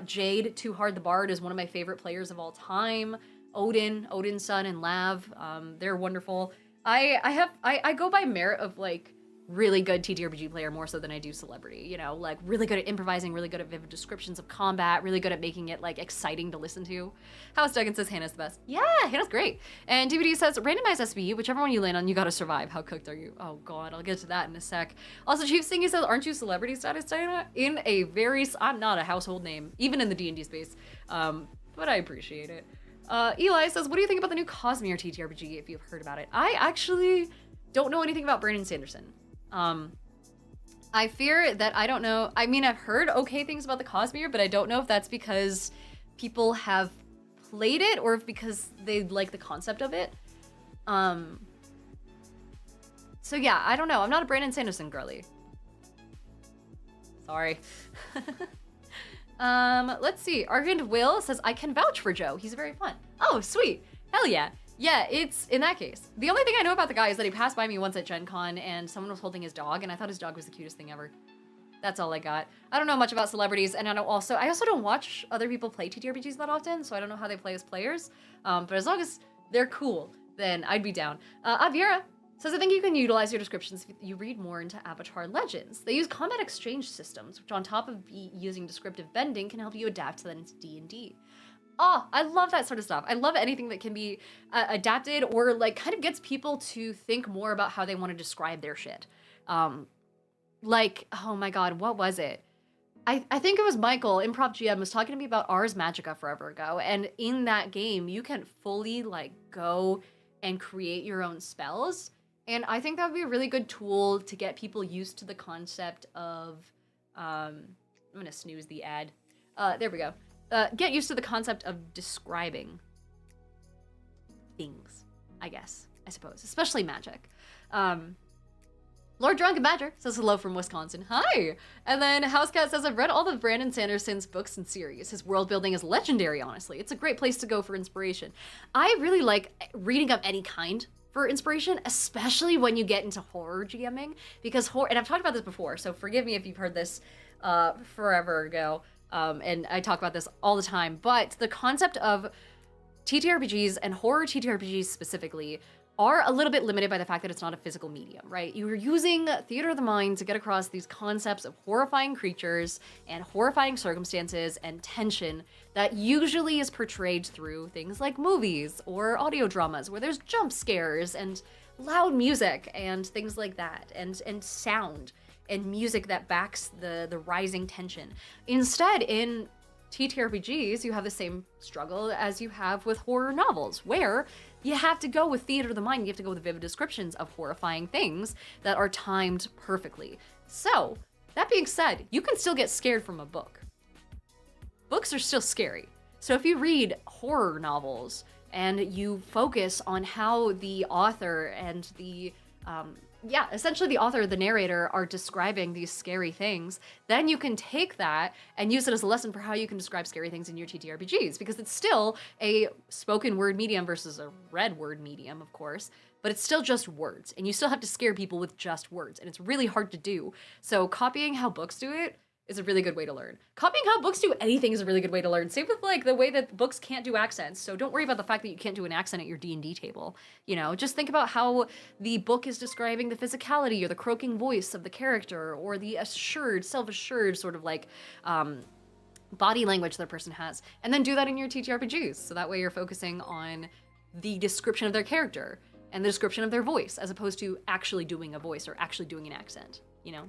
Jade, Too Hard the Bard, is one of my favorite players of all time. Odin's son, and Lav, they're wonderful. I go by merit of like really good TTRPG player more so than I do celebrity, you know, like really good at improvising, really good at vivid descriptions of combat, really good at making it like exciting to listen to. House Duggan says Hannah's the best. Yeah, Hannah's great. And DVD says randomize SVU, whichever one you land on, you gotta survive. How cooked are you? Oh god, I'll get to that in a sec. Also, Chief Stingy says, aren't you celebrity status, Diana? In a very, I'm not a household name, even in the D&D space, but I appreciate it. Eli says, what do you think about the new Cosmere TTRPG, if you've heard about it? I actually don't know anything about Brandon Sanderson. I fear that I don't know. I mean, I've heard okay things about the Cosmere, but I don't know if that's because people have played it or if because they like the concept of it. So yeah, I don't know. I'm not a Brandon Sanderson girly. Sorry. Let's see. Argent Will says, I can vouch for Joe. He's very fun. Oh, sweet. Hell yeah. Yeah, it's in that case. The only thing I know about the guy is that he passed by me once at Gen Con and someone was holding his dog and I thought his dog was the cutest thing ever. That's all I got. I don't know much about celebrities, and I also don't watch other people play TTRPGs that often, so I don't know how they play as players. But as long as they're cool, then I'd be down. Aviera says, I think you can utilize your descriptions if you read more into Avatar Legends. They use combat exchange systems, which on top of using descriptive bending can help you adapt to that into D&D. Oh, I love that sort of stuff. I love anything that can be adapted or like kind of gets people to think more about how they want to describe their shit. Like, oh my god, what was it? I think it was Michael, Improv GM, was talking to me about Ars Magica forever ago. And in that game, you can fully like go and create your own spells. And I think that would be a really good tool to get people used to the concept of, I'm gonna snooze the ad. There we go. Get used to the concept of describing things, I suppose, especially magic. Lord Drunken Badger says hello from Wisconsin. Hi! And then Housecat says, I've read all of Brandon Sanderson's books and series. His world building is legendary, honestly. It's a great place to go for inspiration. I really like reading of any kind for inspiration, especially when you get into horror GMing, because horror, and I've talked about this before, so forgive me if you've heard this forever ago. And I talk about this all the time, but the concept of TTRPGs and horror TTRPGs specifically are a little bit limited by the fact that it's not a physical medium, right? You're using theater of the mind to get across these concepts of horrifying creatures and horrifying circumstances and tension that usually is portrayed through things like movies or audio dramas where there's jump scares and loud music and things like that, and sound and music that backs the rising tension. Instead, in TTRPGs, you have the same struggle as you have with horror novels, where you have to go with theater of the mind, you have to go with vivid descriptions of horrifying things that are timed perfectly. So, that being said, you can still get scared from a book. Books are still scary. So if you read horror novels and you focus on how the author and essentially the author, the narrator, are describing these scary things, then you can take that and use it as a lesson for how you can describe scary things in your TTRPGs, because it's still a spoken word medium versus a read word medium, of course, but it's still just words, and you still have to scare people with just words, and it's really hard to do. So copying how books do it is a really good way to learn. Copying how books do anything is a really good way to learn. Same with like the way that books can't do accents. So don't worry about the fact that you can't do an accent at your D&D table. You know, just think about how the book is describing the physicality or the croaking voice of the character, or the assured, self-assured sort of like body language that person has, and then do that in your TTRPGs. So that way you're focusing on the description of their character and the description of their voice, as opposed to actually doing a voice or actually doing an accent, you know?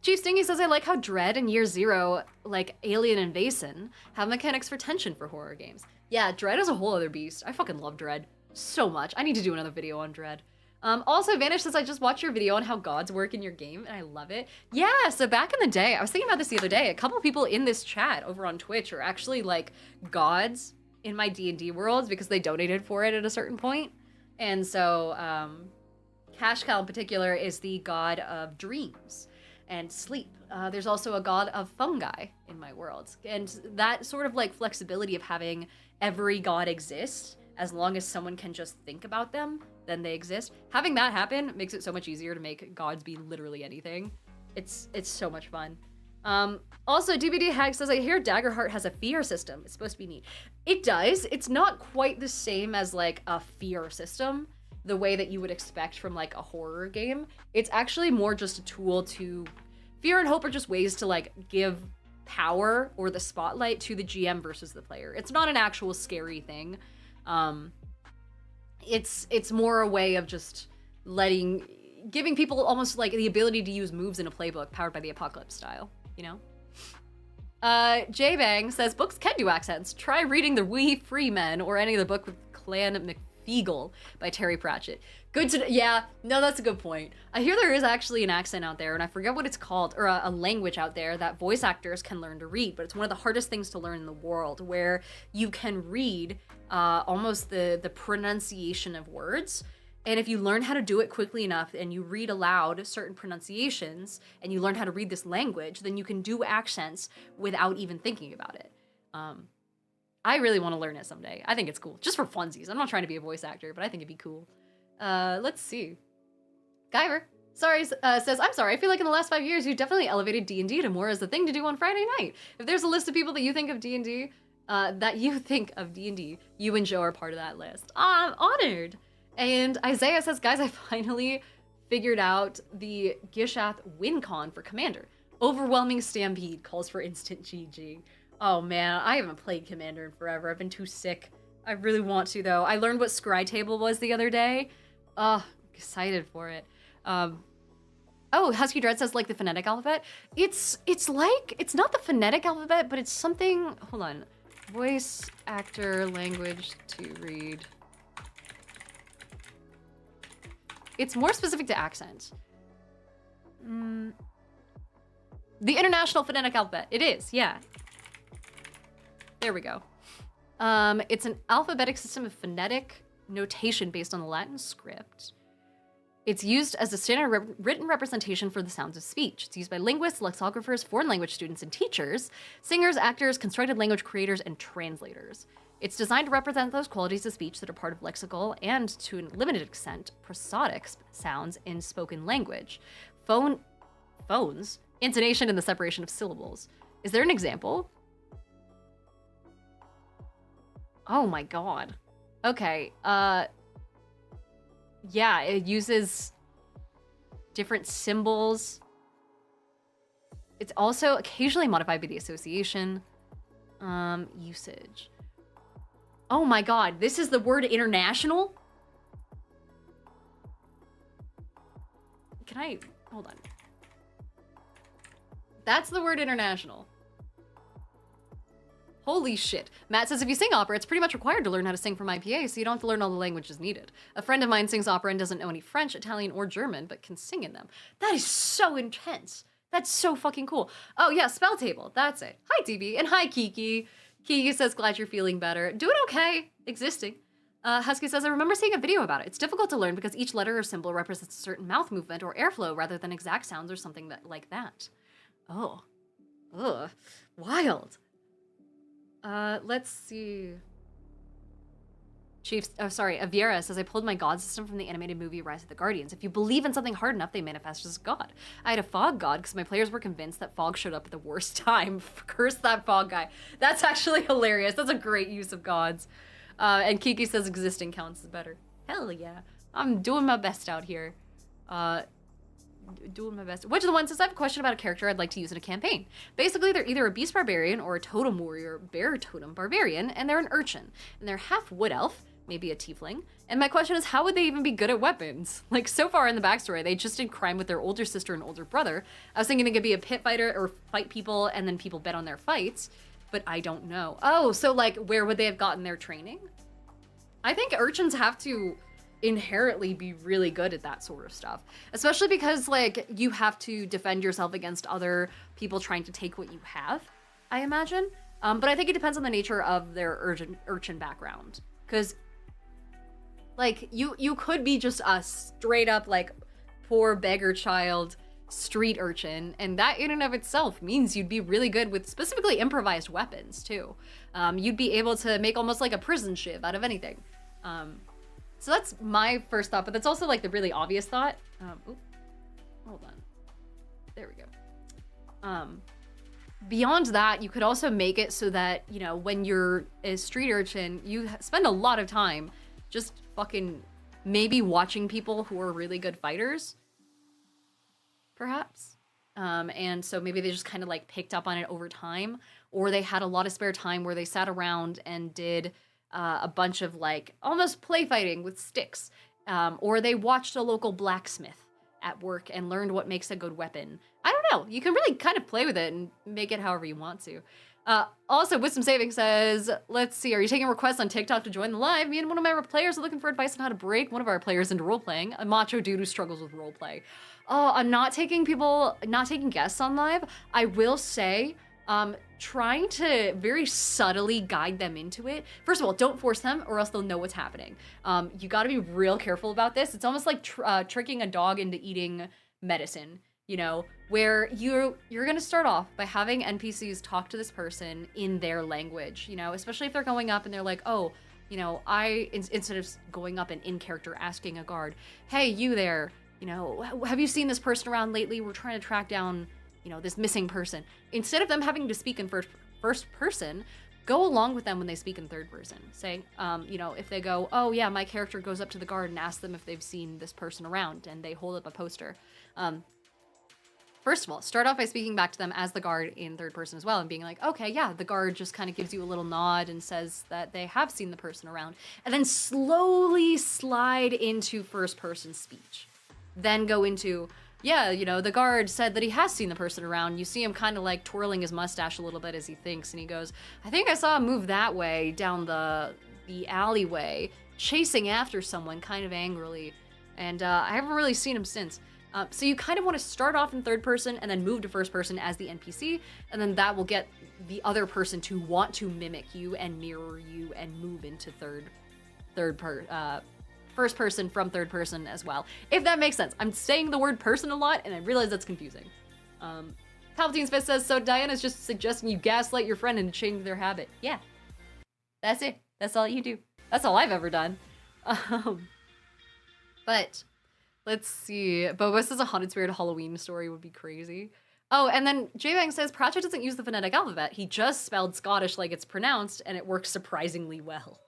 Chief Stingy says, I like how Dread and Year Zero, like Alien Invasion, have mechanics for tension for horror games. Yeah, Dread is a whole other beast. I fucking love Dread so much. I need to do another video on Dread. Also, Vanish says, I just watched your video on how gods work in your game, and I love it. Yeah, so back in the day, I was thinking about this the other day, a couple people in this chat over on Twitch are actually, like, gods in my D&D worlds because they donated for it at a certain point. And so, Cash Cow in particular is the god of dreams and sleep. There's also a god of fungi in my worlds. And that sort of, like, flexibility of having every god exist, as long as someone can just think about them, then they exist. Having that happen makes it so much easier to make gods be literally anything. It's so much fun. Also, DVD Hag says, I hear Daggerheart has a fear system. It's supposed to be neat. It does. It's not quite the same as, like, a fear system, the way that you would expect from, like, a horror game. It's actually more just a tool to... Fear and hope are just ways to, like, give power or the spotlight to the GM versus the player. It's not an actual scary thing. It's more a way of just giving people almost like the ability to use moves in a playbook powered by the apocalypse style, you know? J-Bang says, books can do accents. Try reading The Wee Free Men or any of the book with Clan McFeagle by Terry Pratchett. Good to yeah, no, that's a good point. I hear there is actually an accent out there, and I forget what it's called, or a language out there that voice actors can learn to read, but it's one of the hardest things to learn in the world, where you can read almost the pronunciation of words. And if you learn how to do it quickly enough and you read aloud certain pronunciations and you learn how to read this language, then you can do accents without even thinking about it. I really want to learn it someday. I think it's cool, just for funsies. I'm not trying to be a voice actor, but I think it'd be cool. Let's see. Guyver says, I'm sorry, I feel like in the last 5 years, you definitely elevated D&D to more as the thing to do on Friday night. If there's a list of people that you think of D&D, you and Joe are part of that list. I'm honored. And Isaiah says, guys, I finally figured out the Gishath WinCon for Commander. Overwhelming Stampede calls for instant GG. Oh man, I haven't played Commander in forever. I've been too sick. I really want to though. I learned what Scry Table was the other day. Excited for it. Oh, Husky Dread says like the phonetic alphabet. It's not the phonetic alphabet, but it's something, hold on. Voice actor language to read. It's more specific to accent. The International Phonetic Alphabet. It is, yeah. There we go. It's an alphabetic system of phonetic notation based on the Latin script. It's used as a standard written representation for the sounds of speech. It's used by linguists, lexicographers, foreign language students, and teachers, singers, actors, constructed language creators, and translators. It's designed to represent those qualities of speech that are part of lexical and, to a limited extent, prosodic sounds in spoken language. Phones, intonation, and the separation of syllables. Is there an example? Oh my god. Okay, yeah, it uses different symbols. It's also occasionally modified by the association. Usage. Oh my god, this is the word international? Can I, hold on. That's the word international. Holy shit. Matt says if you sing opera, it's pretty much required to learn how to sing from IPA, so you don't have to learn all the languages needed. A friend of mine sings opera and doesn't know any French, Italian, or German, but can sing in them. That is so intense. That's so fucking cool. Oh yeah, Spell Table, that's it. Hi DB, and hi Kiki. Kiki says, glad you're feeling better. Doing okay, existing. Husky says, I remember seeing a video about it. It's difficult to learn because each letter or symbol represents a certain mouth movement or airflow rather than exact sounds or something like that. Oh, ugh, wild. Let's see. Aviera says, I pulled my god system from the animated movie Rise of the Guardians. If you believe in something hard enough, they manifest as god. I had a fog god because my players were convinced that fog showed up at the worst time. Curse that fog guy. That's actually hilarious. That's a great use of gods. And Kiki says existing counts as better. Hell yeah. I'm doing my best out here. doing my best. Which of the ones says I have a question about a character I'd like to use in a campaign. Basically, they're either a beast barbarian or a totem warrior bear totem barbarian, and they're an urchin. And they're half wood elf, maybe a tiefling. And my question is, how would they even be good at weapons? Like, so far in the backstory, they just did crime with their older sister and older brother. I was thinking they could be a pit fighter or fight people, and then people bet on their fights. But I don't know. Oh, so like, where would they have gotten their training? I think urchins have to inherently be really good at that sort of stuff, especially because like you have to defend yourself against other people trying to take what you have, I imagine. But I think it depends on the nature of their urchin background, because like you could be just a straight up like poor beggar child street urchin, and that in and of itself means you'd be really good with specifically improvised weapons too. You'd be able to make almost like a prison shiv out of anything. So that's my first thought, but that's also like the really obvious thought. Hold on. There we go. Beyond that, you could also make it so that, you know, when you're a street urchin, you spend a lot of time just fucking maybe watching people who are really good fighters, perhaps. And so maybe they just kind of like picked up on it over time, or they had a lot of spare time where they sat around and did a bunch of like almost play fighting with sticks, or they watched a local blacksmith at work and learned what makes a good weapon. I don't know. You can really kind of play with it and make it however you want to. Also, Wisdom Saving says, let's see, are you taking requests on TikTok to join the live? Me and one of my players are looking for advice on how to break one of our players into role-playing, a macho dude who struggles with roleplay. Oh, I'm not taking guests on live. I will say, trying to very subtly guide them into it. First of all, don't force them or else they'll know what's happening. You gotta be real careful about this. It's almost like tricking a dog into eating medicine, you know, where you're gonna start off by having NPCs talk to this person in their language, you know, especially if they're going up and they're like, oh, you know, instead of going up and in character asking a guard, hey, you there, you know, have you seen this person around lately? We're trying to track down, you know, this missing person. Instead of them having to speak in first person, go along with them when they speak in third person. Say, you know, if they go, oh yeah, my character goes up to the guard and asks them if they've seen this person around, and they hold up a poster. First of all, start off by speaking back to them as the guard in third person as well, and being like, okay, yeah, the guard just kind of gives you a little nod and says that they have seen the person around, and then slowly slide into first person speech. Then go into, yeah, you know, the guard said that he has seen the person around. You see him kind of like twirling his mustache a little bit as he thinks, and he goes, I think I saw him move that way down the alleyway, chasing after someone kind of angrily, and I haven't really seen him since. So you kind of want to start off in third person and then move to first person as the NPC, and then that will get the other person to want to mimic you and mirror you and move into first person from third person as well, if that makes sense. I'm saying the word person a lot, and I realize that's confusing. Palpatine's Fist says, so Diana's just suggesting you gaslight your friend and change their habit. Yeah, that's it. That's all you do. That's all I've ever done. But let's see. Boba says a haunted spirit Halloween story would be crazy. Oh, and then J-Bang says Pratchett doesn't use the phonetic alphabet. He just spelled Scottish like it's pronounced, and it works surprisingly well.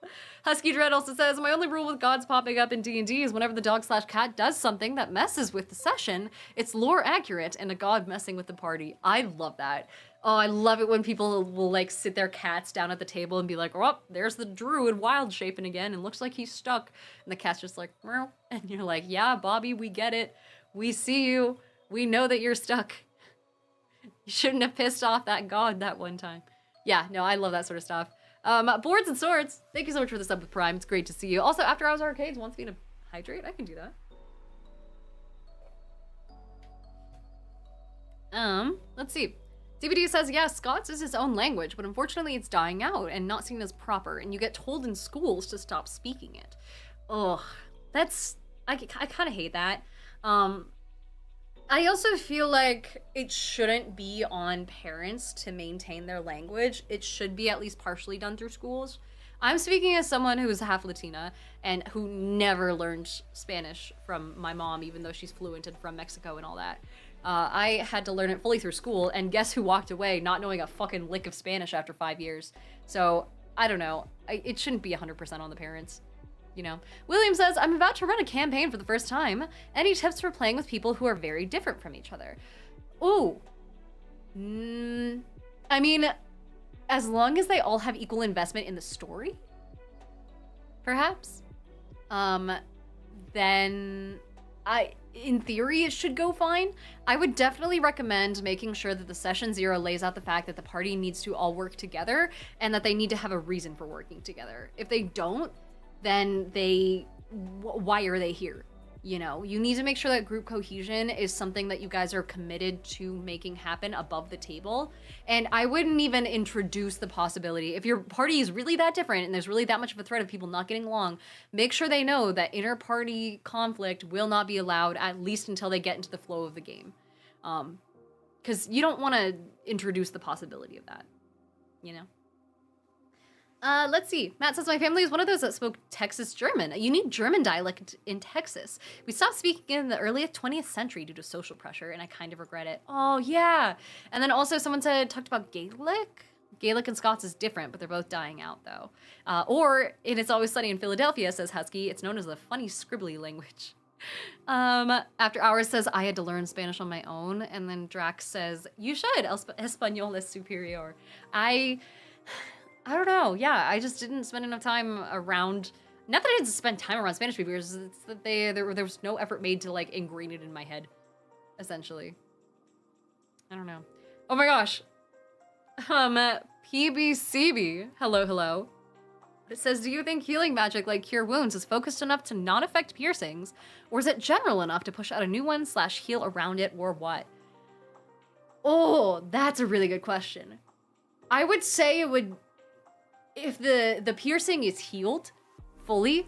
Husky Dread also says, my only rule with gods popping up in D&D is whenever the dog/cat does something that messes with the session, it's lore accurate and a god messing with the party. I love that. Oh, I love it when people will like sit their cats down at the table and be like, oh, there's the druid wild shaping again and looks like he's stuck. And the cat's just like, meow. And you're like, yeah, Bobby, we get it. We see you. We know that you're stuck. You shouldn't have pissed off that god that one time. Yeah, no, I love that sort of stuff. Boards and Swords, thank you so much for the sub with Prime. It's great to see you. Also, After Hours Arcades wants me to hydrate. I can do that. Let's see. CBD says, yes, Scots is its own language, but unfortunately it's dying out and not seen as proper, and you get told in schools to stop speaking it. Ugh, I kind of hate that. I also feel like it shouldn't be on parents to maintain their language. It should be at least partially done through schools. I'm speaking as someone who's half Latina and who never learned Spanish from my mom, even though she's fluent and from Mexico and all that. I had to learn it fully through school, and guess who walked away not knowing a fucking lick of Spanish after 5 years? So, I don't know. It shouldn't be 100% on the parents. you know. William says, I'm about to run a campaign for the first time. Any tips for playing with people who are very different from each other? Ooh. I mean, as long as they all have equal investment in the story, perhaps, then in theory, it should go fine. I would definitely recommend making sure that the session 0 lays out the fact that the party needs to all work together and that they need to have a reason for working together. If they don't, then why are they here? You know, you need to make sure that group cohesion is something that you guys are committed to making happen above the table. And I wouldn't even introduce the possibility, if your party is really that different and there's really that much of a threat of people not getting along, make sure they know that inter-party conflict will not be allowed, at least until they get into the flow of the game. Because you don't want to introduce the possibility of that, you know? Let's see. Matt says, my family is one of those that spoke Texas German, a unique German dialect in Texas. We stopped speaking in the early 20th century due to social pressure, and I kind of regret it. Oh, yeah. And then also someone talked about Gaelic. Gaelic and Scots is different, but they're both dying out, though. Or, in It's Always Sunny in Philadelphia, says Husky, it's known as the funny scribbly language. After Hours says, I had to learn Spanish on my own. And then Drax says, you should. Español es superior. I don't know. Yeah, I just didn't spend enough time around. Not that I didn't spend time around Spanish speakers. It's that there was no effort made to like ingrain it in my head, essentially. I don't know. Oh my gosh. PBCB. Hello. It says, do you think healing magic like Cure Wounds is focused enough to not affect piercings, or is it general enough to push out a new one / heal around it, or what? Oh, that's a really good question. I would say it would. If the piercing is healed fully,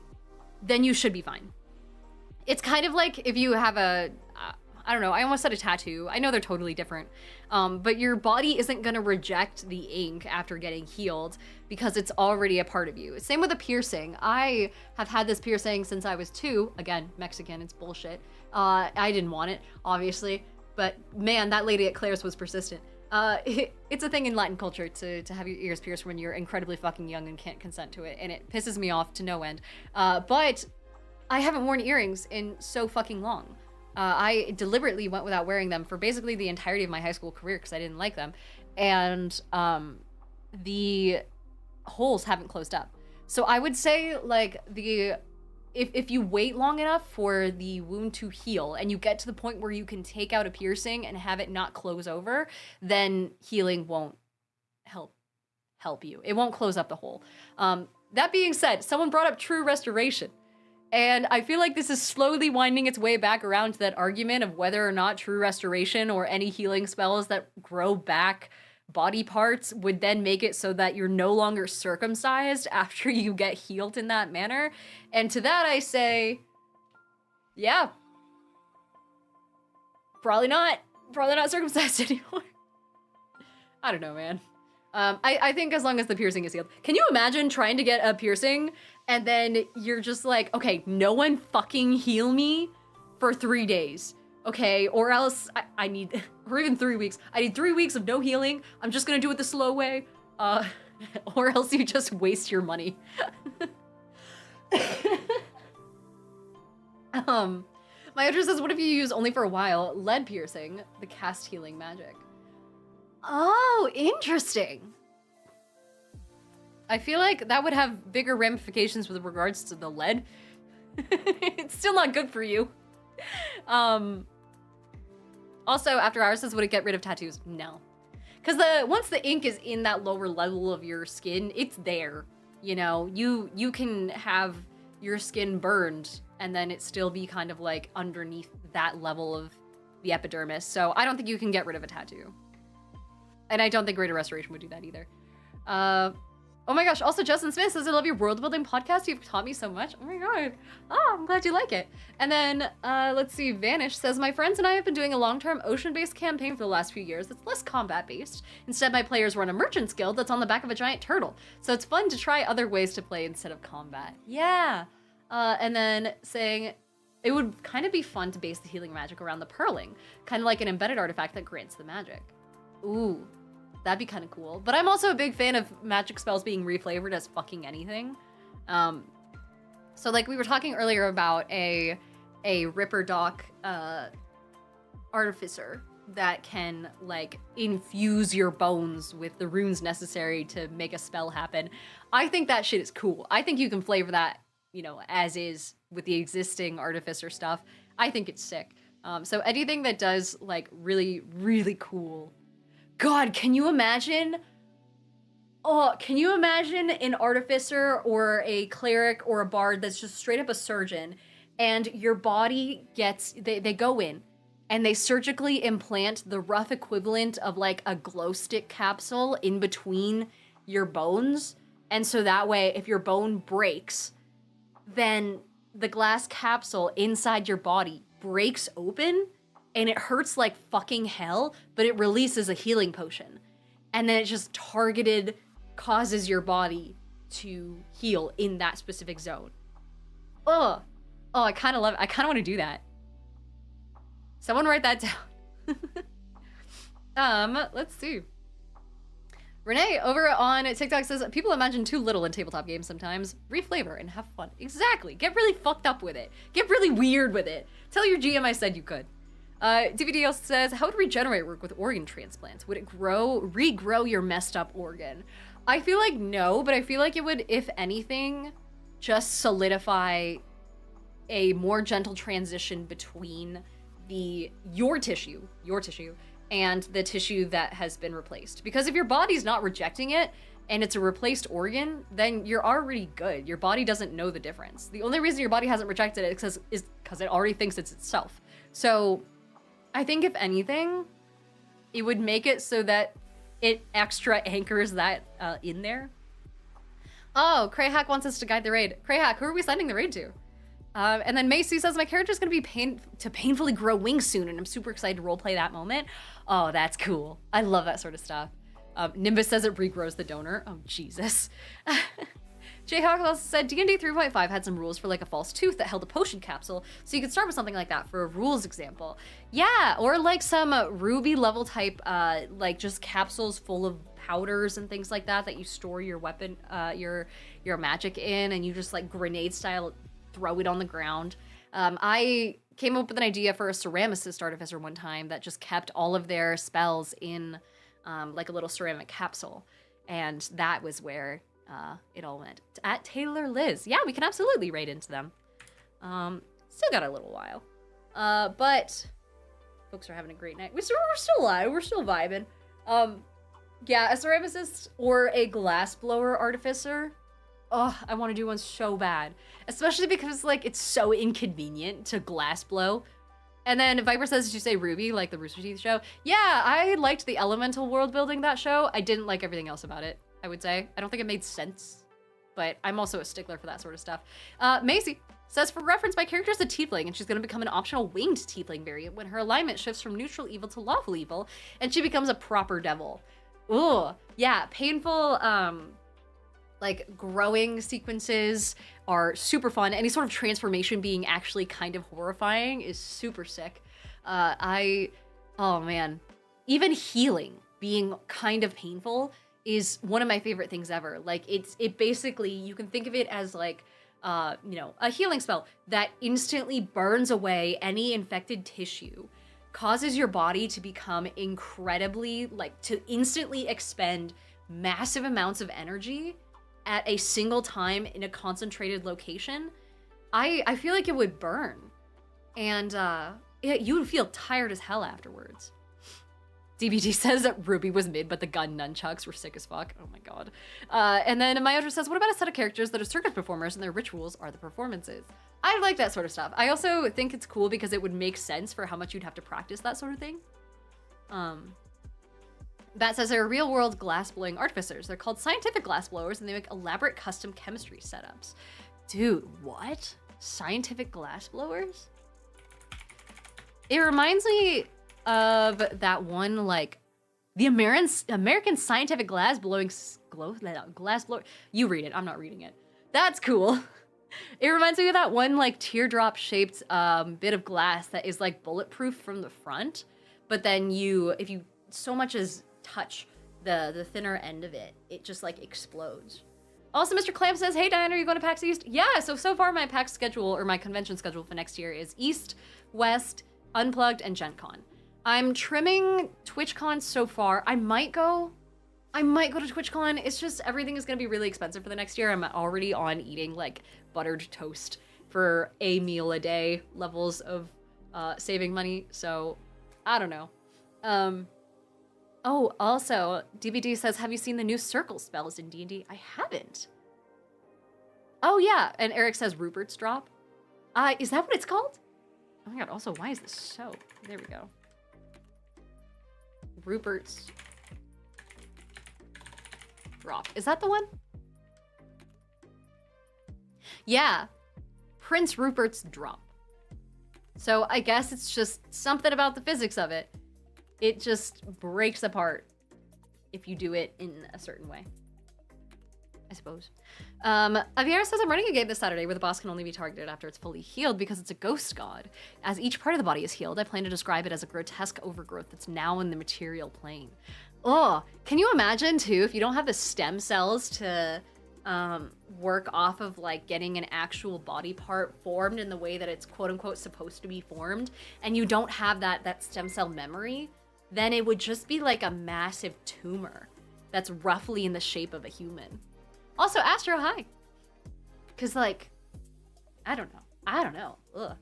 then you should be fine. It's kind of like if you have I don't know, I almost said a tattoo. I know they're totally different. But your body isn't gonna reject the ink after getting healed because it's already a part of you. Same with a piercing. I have had this piercing since I was 2. Again, Mexican, it's bullshit. I didn't want it, obviously. But man, that lady at Claire's was persistent. It's a thing in Latin culture to have your ears pierced when you're incredibly fucking young and can't consent to it, and it pisses me off to no end. But I haven't worn earrings in so fucking long. I deliberately went without wearing them for basically the entirety of my high school career because I didn't like them, and the holes haven't closed up. So I would say like if you wait long enough for the wound to heal and you get to the point where you can take out a piercing and have it not close over, then healing won't help you. It won't close up the hole. That being said, someone brought up true restoration. And I feel like this is slowly winding its way back around to that argument of whether or not true restoration or any healing spells that grow back body parts would then make it so that you're no longer circumcised after you get healed in that manner. And to that I say, yeah, probably not circumcised anymore. I don't know, man. I think as long as the piercing is healed. Can you imagine trying to get a piercing and then you're just like, okay, no one fucking heal me for 3 days. Okay, or else I need, or even 3 weeks. I need 3 weeks of no healing. I'm just gonna do it the slow way. Or else you just waste your money. My editor says, what if you use only for a while lead piercing, the cast healing magic? Oh, interesting. I feel like that would have bigger ramifications with regards to the lead. It's still not good for you. Also, After Hours says, would it get rid of tattoos? No. Because once the ink is in that lower level of your skin, it's there. You know, you can have your skin burned and then it still be kind of like underneath that level of the epidermis. So I don't think you can get rid of a tattoo. And I don't think Greater Restoration would do that either. Oh my gosh, also Justin Smith says, I love your world building podcast. You've taught me so much. Oh my god. Oh, I'm glad you like it. And then, let's see, Vanish says, my friends and I have been doing a long-term ocean-based campaign for the last few years that's less combat-based. Instead, my players run a merchant's guild that's on the back of a giant turtle. So it's fun to try other ways to play instead of combat. Yeah. And then saying, it would kind of be fun to base the healing magic around the purling. Kind of like an embedded artifact that grants the magic. Ooh. That'd be kind of cool. But I'm also a big fan of magic spells being reflavored as fucking anything. So like we were talking earlier about a Ripper Doc artificer that can like infuse your bones with the runes necessary to make a spell happen. I think that shit is cool. I think you can flavor that, you know, as is with the existing artificer stuff. I think it's sick. So anything that does like really, really cool. God, can you imagine? Oh, can you imagine an artificer or a cleric or a bard that's just straight up a surgeon, and your body gets, they go in and they surgically implant the rough equivalent of like a glow stick capsule in between your bones. And so that way, if your bone breaks, then the glass capsule inside your body breaks open and it hurts like fucking hell, but it releases a healing potion. And then it just targeted causes your body to heal in that specific zone. Oh, I kind of love it. I kind of want to do that. Someone write that down. Let's see. Renee over on TikTok says, people imagine too little in tabletop games sometimes. Reflavor and have fun. Exactly. Get really fucked up with it. Get really weird with it. Tell your GM I said you could. DVD also says, how would regenerate work with organ transplants? Would it regrow your messed up organ? I feel like no, but I feel like it would, if anything, just solidify a more gentle transition between your tissue, and the tissue that has been replaced. Because if your body's not rejecting it and it's a replaced organ, then you're already good. Your body doesn't know the difference. The only reason your body hasn't rejected it is because it already thinks it's itself. So I think if anything, it would make it so that it extra anchors that in there. Oh, Crayhack wants us to guide the raid. Crayhack, who are we sending the raid to? And then Macy says, my character's gonna be painfully grow wings soon, and I'm super excited to roleplay that moment. Oh, that's cool. I love that sort of stuff. Nimbus says it regrows the donor. Oh, Jesus. Jayhawk also said, D&D 3.5 had some rules for like a false tooth that held a potion capsule, so you could start with something like that for a rules example. Yeah, or like some Ruby level type, like just capsules full of powders and things like that you store your weapon, your magic in, and you just like grenade style throw it on the ground. I came up with an idea for a ceramicist artificer one time that just kept all of their spells in like a little ceramic capsule, and that was where it all went. At Taylor Liz. Yeah, we can absolutely raid into them. Still got a little while. But folks are having a great night. We're still alive. We're still vibing. Yeah, a ceramicist or a glassblower artificer. Oh, I want to do one so bad. Especially because, like, it's so inconvenient to glass blow. And then Viper says, did you say Ruby, like the Rooster Teeth show? Yeah, I liked the elemental world building that show. I didn't like everything else about it, I would say. I don't think it made sense. But I'm also a stickler for that sort of stuff. Macy says, for reference, my character is a tiefling, and she's going to become an optional winged tiefling variant when her alignment shifts from neutral evil to lawful evil, and she becomes a proper devil. Ooh, yeah, painful, like growing sequences are super fun. Any sort of transformation being actually kind of horrifying is super sick. Oh man, even healing being kind of painful is one of my favorite things ever. Like it basically, you can think of it as like, you know, a healing spell that instantly burns away any infected tissue, causes your body to become incredibly, like to instantly expend massive amounts of energy at a single time in a concentrated location. I feel like it would burn, and you would feel tired as hell afterwards. DBT says that Ruby was mid, but the gun nunchucks were sick as fuck. Oh my god. And then Mayodra says, what about a set of characters that are circus performers and their rituals are the performances? I like that sort of stuff. I also think it's cool because it would make sense for how much you'd have to practice that sort of thing. Bat says they're real-world glass-blowing artificers. They're called scientific glassblowers, and they make elaborate custom chemistry setups. Dude, what? Scientific glassblowers? It reminds me of that one, like, the American Scientific Glassblower. You read it. I'm not reading it. That's cool. It reminds me of that one, like, teardrop-shaped bit of glass that is, like, bulletproof from the front, but then if you so much as touch the thinner end of it, it just like explodes. Also, Mr. Clamp says, hey, Diane, are you going to PAX East? Yeah, so far my PAX schedule, or my convention schedule for next year is East, West, Unplugged, and Gen Con. I'm trimming TwitchCon so far. I might go to TwitchCon. It's just everything is going to be really expensive for the next year. I'm already on eating like buttered toast for a meal a day levels of saving money. So I don't know. Oh, also, DVD says, have you seen the new circle spells in D&D? I haven't. Oh, yeah. And Eric says Rupert's Drop. Is that what it's called? Oh my god, also, why is this so? There we go. Rupert's Drop. Is that the one? Yeah. Prince Rupert's Drop. So I guess it's just something about the physics of it. It just breaks apart if you do it in a certain way, I suppose. Aviera says, I'm running a game this Saturday where the boss can only be targeted after it's fully healed because it's a ghost god. As each part of the body is healed, I plan to describe it as a grotesque overgrowth that's now in the material plane. Oh, can you imagine too, if you don't have the stem cells to work off of like getting an actual body part formed in the way that it's quote unquote supposed to be formed, and you don't have that stem cell memory, then it would just be like a massive tumor that's roughly in the shape of a human. Also, Astro, hi. Cause like, I don't know. Ugh.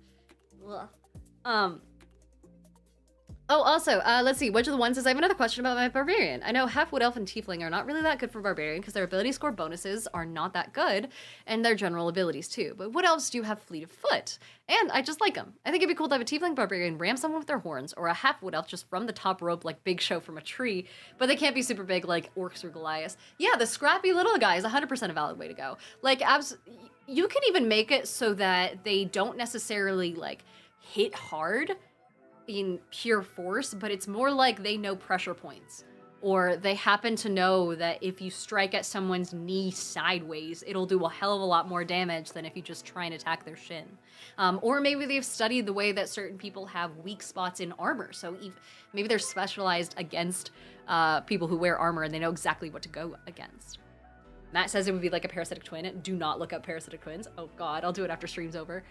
Oh, also, let's see. Which of the ones is I have another question about my barbarian. I know half wood elf and tiefling are not really that good for barbarian because their ability score bonuses are not that good, and their general abilities too. But wood elves do have fleet of foot, and I just like them. I think it'd be cool to have a tiefling barbarian ram someone with their horns, or a half wood elf just from the top rope like Big Show from a tree, but they can't be super big like orcs or Goliath. Yeah, the scrappy little guy is 100% a valid way to go. Like, you can even make it so that they don't necessarily like hit hard in pure force, but it's more like they know pressure points, or they happen to know that if you strike at someone's knee sideways, it'll do a hell of a lot more damage than if you just try and attack their shin. Or maybe they've studied the way that certain people have weak spots in armor, so maybe they're specialized against people who wear armor and they know exactly what to go against. Matt says it would be like a parasitic twin. Do not look up parasitic twins. Oh god, I'll do it after stream's over.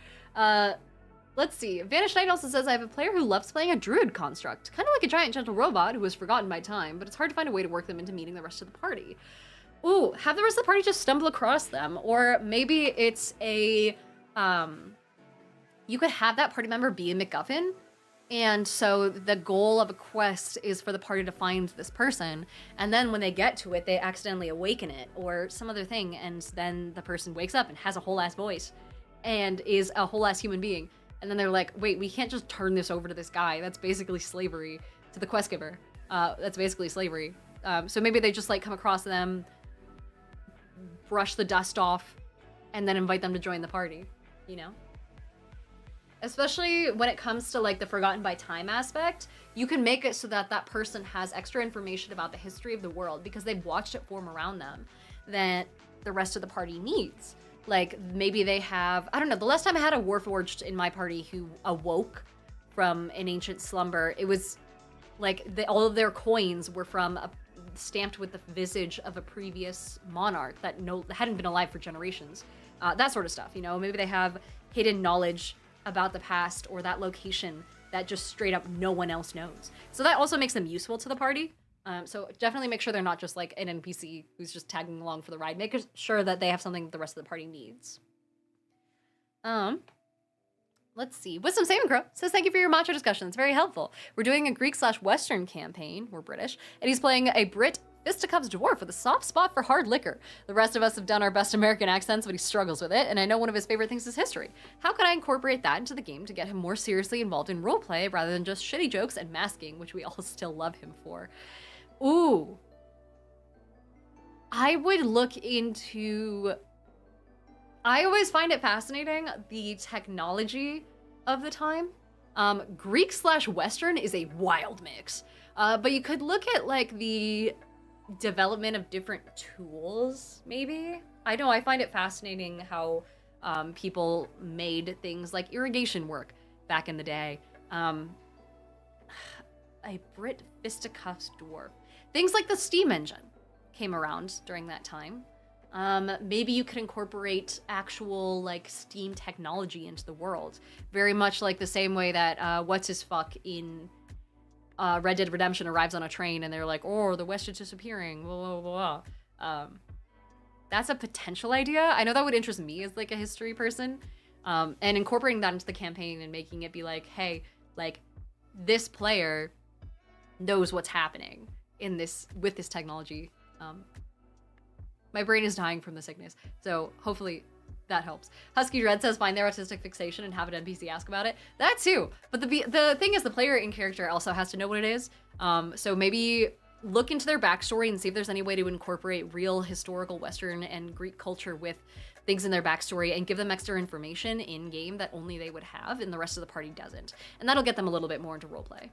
Let's see. Vanished Knight also says, I have a player who loves playing a druid construct. Kind of like a giant gentle robot who was forgotten by time, but it's hard to find a way to work them into meeting the rest of the party. Ooh, have the rest of the party just stumble across them. Or maybe it's a, you could have that party member be a MacGuffin. And so the goal of a quest is for the party to find this person. And then when they get to it, they accidentally awaken it or some other thing. And then the person wakes up and has a whole ass voice and is a whole ass human being. And then they're like, wait, we can't just turn this over to this guy. That's basically slavery to the quest giver. That's basically slavery. So maybe they just like come across them, brush the dust off, and then invite them to join the party, you know? Especially when it comes to like the forgotten by time aspect, you can make it so that that person has extra information about the history of the world because they've watched it form around them that the rest of the party needs. Like, maybe they have, I don't know, the last time I had a Warforged in my party who awoke from an ancient slumber, it was like all of their coins were from stamped with the visage of a previous monarch that hadn't been alive for generations. That sort of stuff, you know? Maybe they have hidden knowledge about the past or that location that just straight up no one else knows. So that also makes them useful to the party. So definitely make sure they're not just like an NPC who's just tagging along for the ride. Make sure that they have something that the rest of the party needs. Let's see. Wisdom Saving Crow says, thank you for your matcha discussion. It's very helpful. We're doing a Greek/Western campaign. We're British. And he's playing a Brit fisticuffs dwarf with a soft spot for hard liquor. The rest of us have done our best American accents, but he struggles with it. And I know one of his favorite things is history. How can I incorporate that into the game to get him more seriously involved in roleplay rather than just shitty jokes and masking, which we all still love him for? Ooh. I would look into... I always find it fascinating, the technology of the time. Greek/Western is a wild mix. But you could look at, like, the development of different tools, maybe? I know, I find it fascinating how people made things like irrigation work back in the day. A Brit fisticuffs dwarf. Things like the steam engine came around during that time. Maybe you could incorporate actual like Steam technology into the world, very much like the same way that what's his fuck in Red Dead Redemption arrives on a train and they're like, oh, the West is disappearing, blah, blah, blah. That's a potential idea. I know that would interest me as like a history person. And incorporating that into the campaign and making it be like, hey, like this player knows what's happening in this with this technology. My brain is dying from the sickness, so hopefully that helps. Husky Dread says find their autistic fixation and have an NPC ask about it. That too, but the thing is the player in character also has to know what it is. So maybe look into their backstory and see if there's any way to incorporate real historical Western and Greek culture with things in their backstory and give them extra information in game that only they would have and the rest of the party doesn't. And that'll get them a little bit more into roleplay.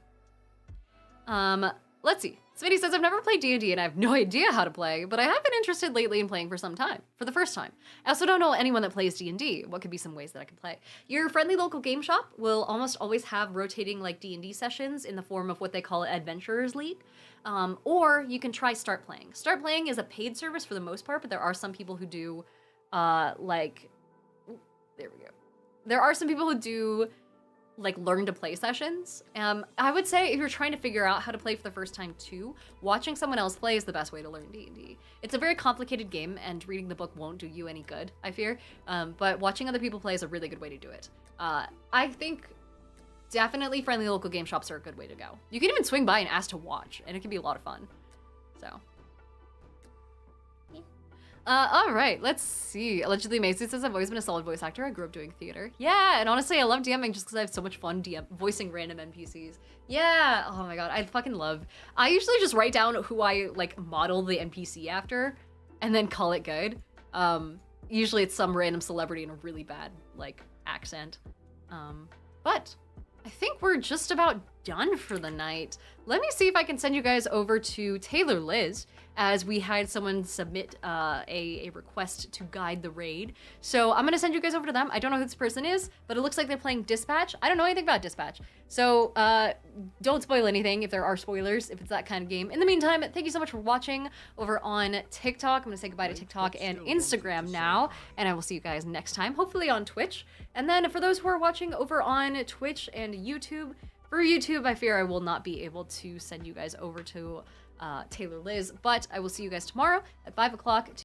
Let's see. Smitty says, I've never played D&D and I have no idea how to play, but I have been interested lately in playing for some time, for the first time. I also don't know anyone that plays D&D. What could be some ways that I can play? Your friendly local game shop will almost always have rotating like D&D sessions in the form of what they call Adventurers League. Or you can try Start Playing. Start Playing is a paid service for the most part, but there are some people who do, there we go. There are some people who do like learn to play sessions. I would say if you're trying to figure out how to play for the first time too, watching someone else play is the best way to learn D&D. It's a very complicated game and reading the book won't do you any good, I fear. But watching other people play is a really good way to do it. I think definitely friendly local game shops are a good way to go. You can even swing by and ask to watch and it can be a lot of fun. So. All right, let's see. Allegedly Macy says, I've always been a solid voice actor. I grew up doing theater. Yeah, and honestly, I love DMing just because I have so much fun voicing random NPCs. Yeah, oh my god, I fucking love. I usually just write down who I like model the NPC after and then call it good. Usually it's some random celebrity in a really bad like accent. But I think we're just about done for the night. Let me see if I can send you guys over to Taylor Liz, as we had someone submit a request to guide the raid. So I'm gonna send you guys over to them. I don't know who this person is, but it looks like they're playing Dispatch. I don't know anything about Dispatch. So don't spoil anything if there are spoilers, if it's that kind of game. In the meantime, thank you so much for watching over on TikTok. I'm gonna say goodbye to TikTok and Instagram now, and I will see you guys next time, hopefully on Twitch. And then for those who are watching over on Twitch and YouTube, for YouTube, I fear I will not be able to send you guys over to Taylor Liz, but I will see you guys tomorrow at 5 o'clock